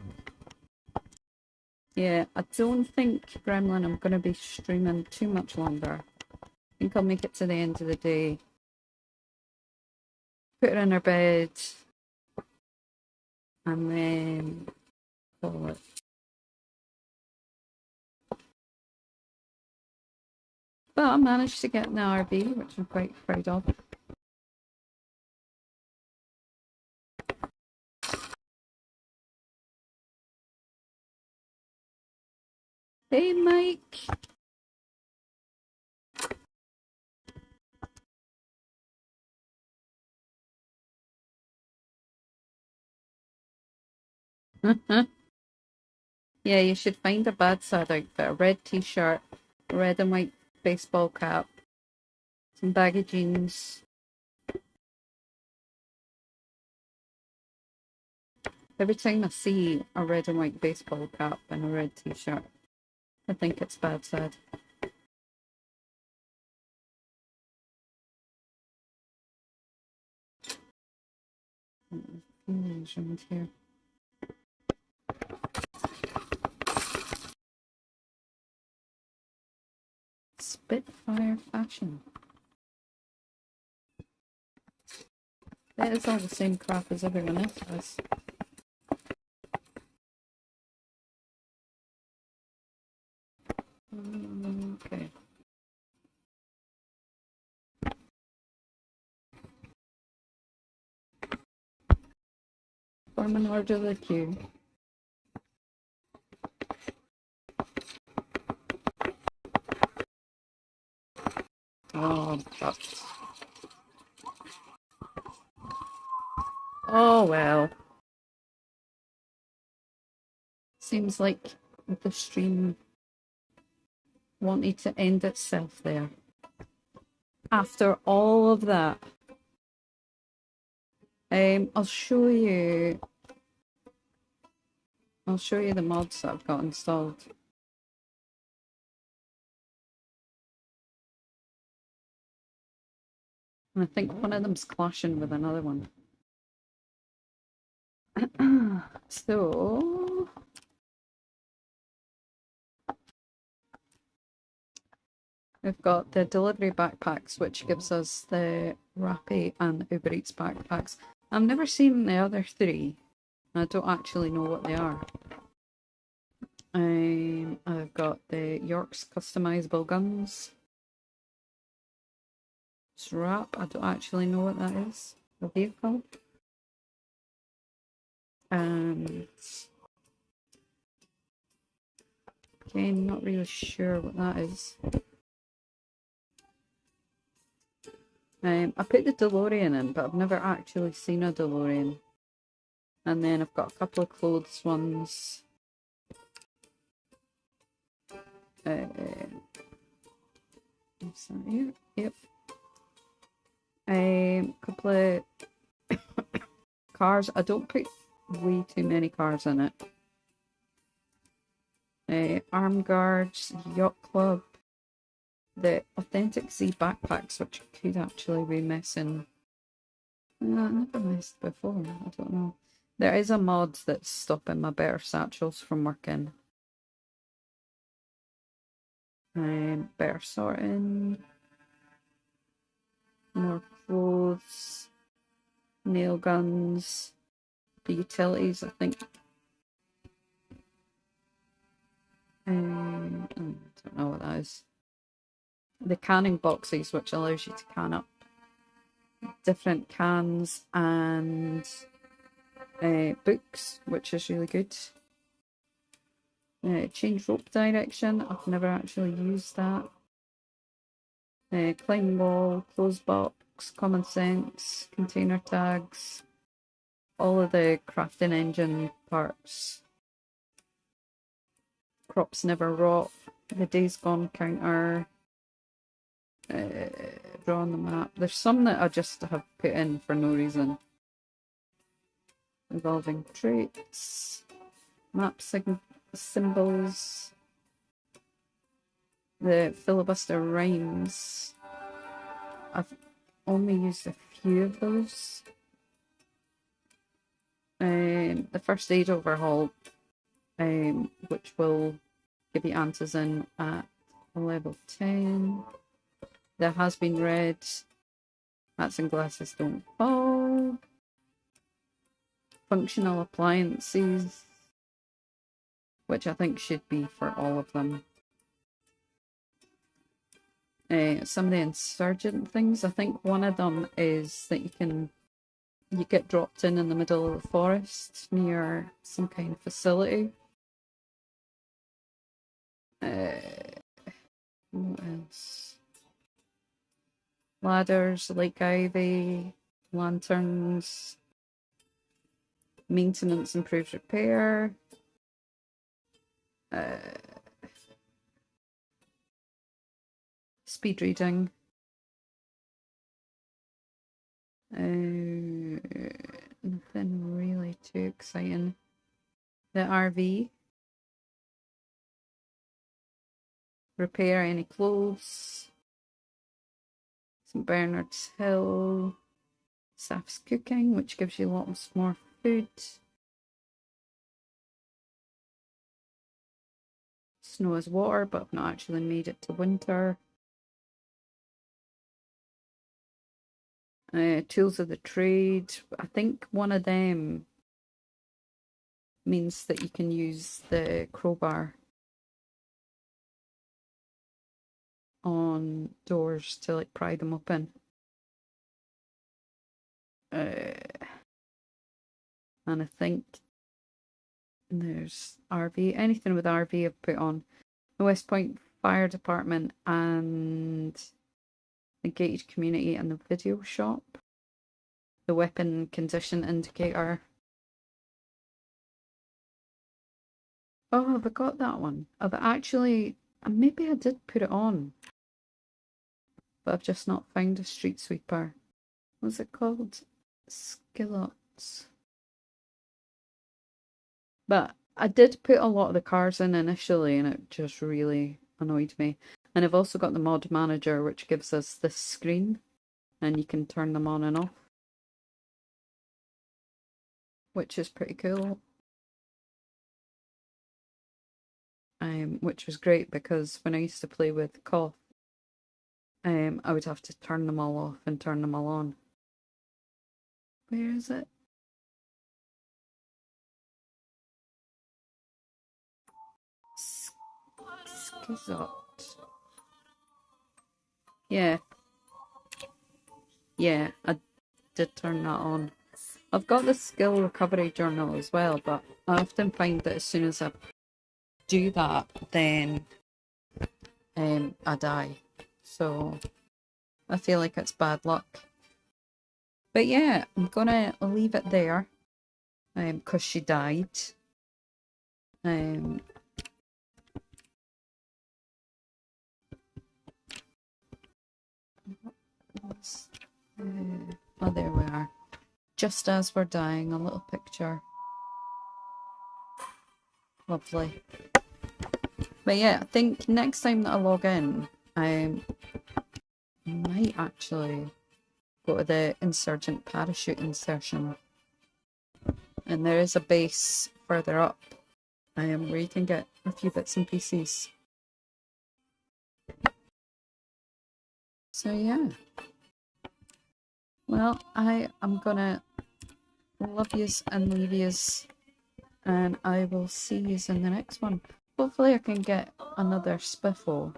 Yeah, I don't think, Gremlin, I'm going to be streaming too much longer. I think I'll make it to the end of the day. Put her in her bed. And then call it. But I managed to get an RV, which I'm quite proud of. Hey, Mike. Yeah, you should find a bad sad outfit. A red t-shirt, a red and white baseball cap, some baggy jeans. Every time I see a red and white baseball cap and a red t-shirt, I think it's bad sad. Around here. Spitfire fashion. That is all the same crap as everyone else has. Okay. Form an orderly queue. Oh, but. Oh well. Seems like the stream wanted to end itself there. After all of that. I'll show you the mods that I've got installed. And I think one of them's clashing with another one. So we've got the delivery backpacks, which gives us the Rappi and Uber Eats backpacks. I've never seen the other three. I don't actually know what they are. I've got the York's customizable guns. Strap, I don't actually know what that is. A vehicle. And again, not really sure what that is. I put the DeLorean in, but I've never actually seen a DeLorean. And then I've got a couple of clothes ones. Is that here? Yep. A couple of cars. I don't put way too many cars in it. Arm guards, yacht club, the authentic Z backpacks, which could actually be missing. I never missed before. I don't know. There is a mod that's stopping my better satchels from working. Better sorting. More clothes. Nail guns. The utilities, I think. I don't know what that is. The canning boxes, which allows you to can up different cans, and books, which is really good. Change rope direction, I've never actually used that. Climb wall, close box, common sense, container tags, all of the crafting engine parts. Crops never rot, the days gone counter, draw on the map. There's some that I just have put in for no reason. Evolving traits, map symbols, the filibuster rhymes. I've only used a few of those. The first aid overhaul, which will give you antizin at level 10. There has been read. Hats and glasses don't fall. Functional appliances, which I think should be for all of them. Some of the insurgent things, I think one of them is that you get dropped in the middle of the forest near some kind of facility. What else? Ladders, lake ivy, lanterns, maintenance improves repair. Speed reading. Nothing really too exciting. The RV. Repair any clothes. St. Bernard's Hill. Saf's cooking, which gives you lots more food. Snow is water, but I've not actually made it to winter. Tools of the trade. I think one of them means that you can use the crowbar on doors to like pry them open. And I think there's RV. Anything with RV I've put on. The West Point Fire Department and the gated community and the video shop. The weapon condition indicator. Oh, have I got that one? I've actually, maybe I did put it on, but I've just not found a street sweeper. What's it called? Skillets. But I did put a lot of the cars in initially, and it just really annoyed me. And I've also got the mod manager, which gives us this screen, and you can turn them on and off, which is pretty cool. Which was great because when I used to play with Koth, I would have to turn them all off and turn them all on. Where is it? Skizot. Yeah. Yeah, I did turn that on. I've got the skill recovery journal as well, but I often find that as soon as I do that, then I die. So I feel like it's bad luck. But yeah, I'm gonna leave it there. Because she died. Oh, there we are. Just as we're dying, a little picture. Lovely. But yeah, I think next time that I log in, I might actually go to the Insurgent Parachute insertion. And there is a base further up where you can get a few bits and pieces. So yeah. Well, I am gonna love yous and leave yous, and I will see yous in the next one. Hopefully I can get another spiffle,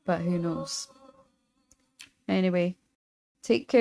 but who knows. Anyway, take care.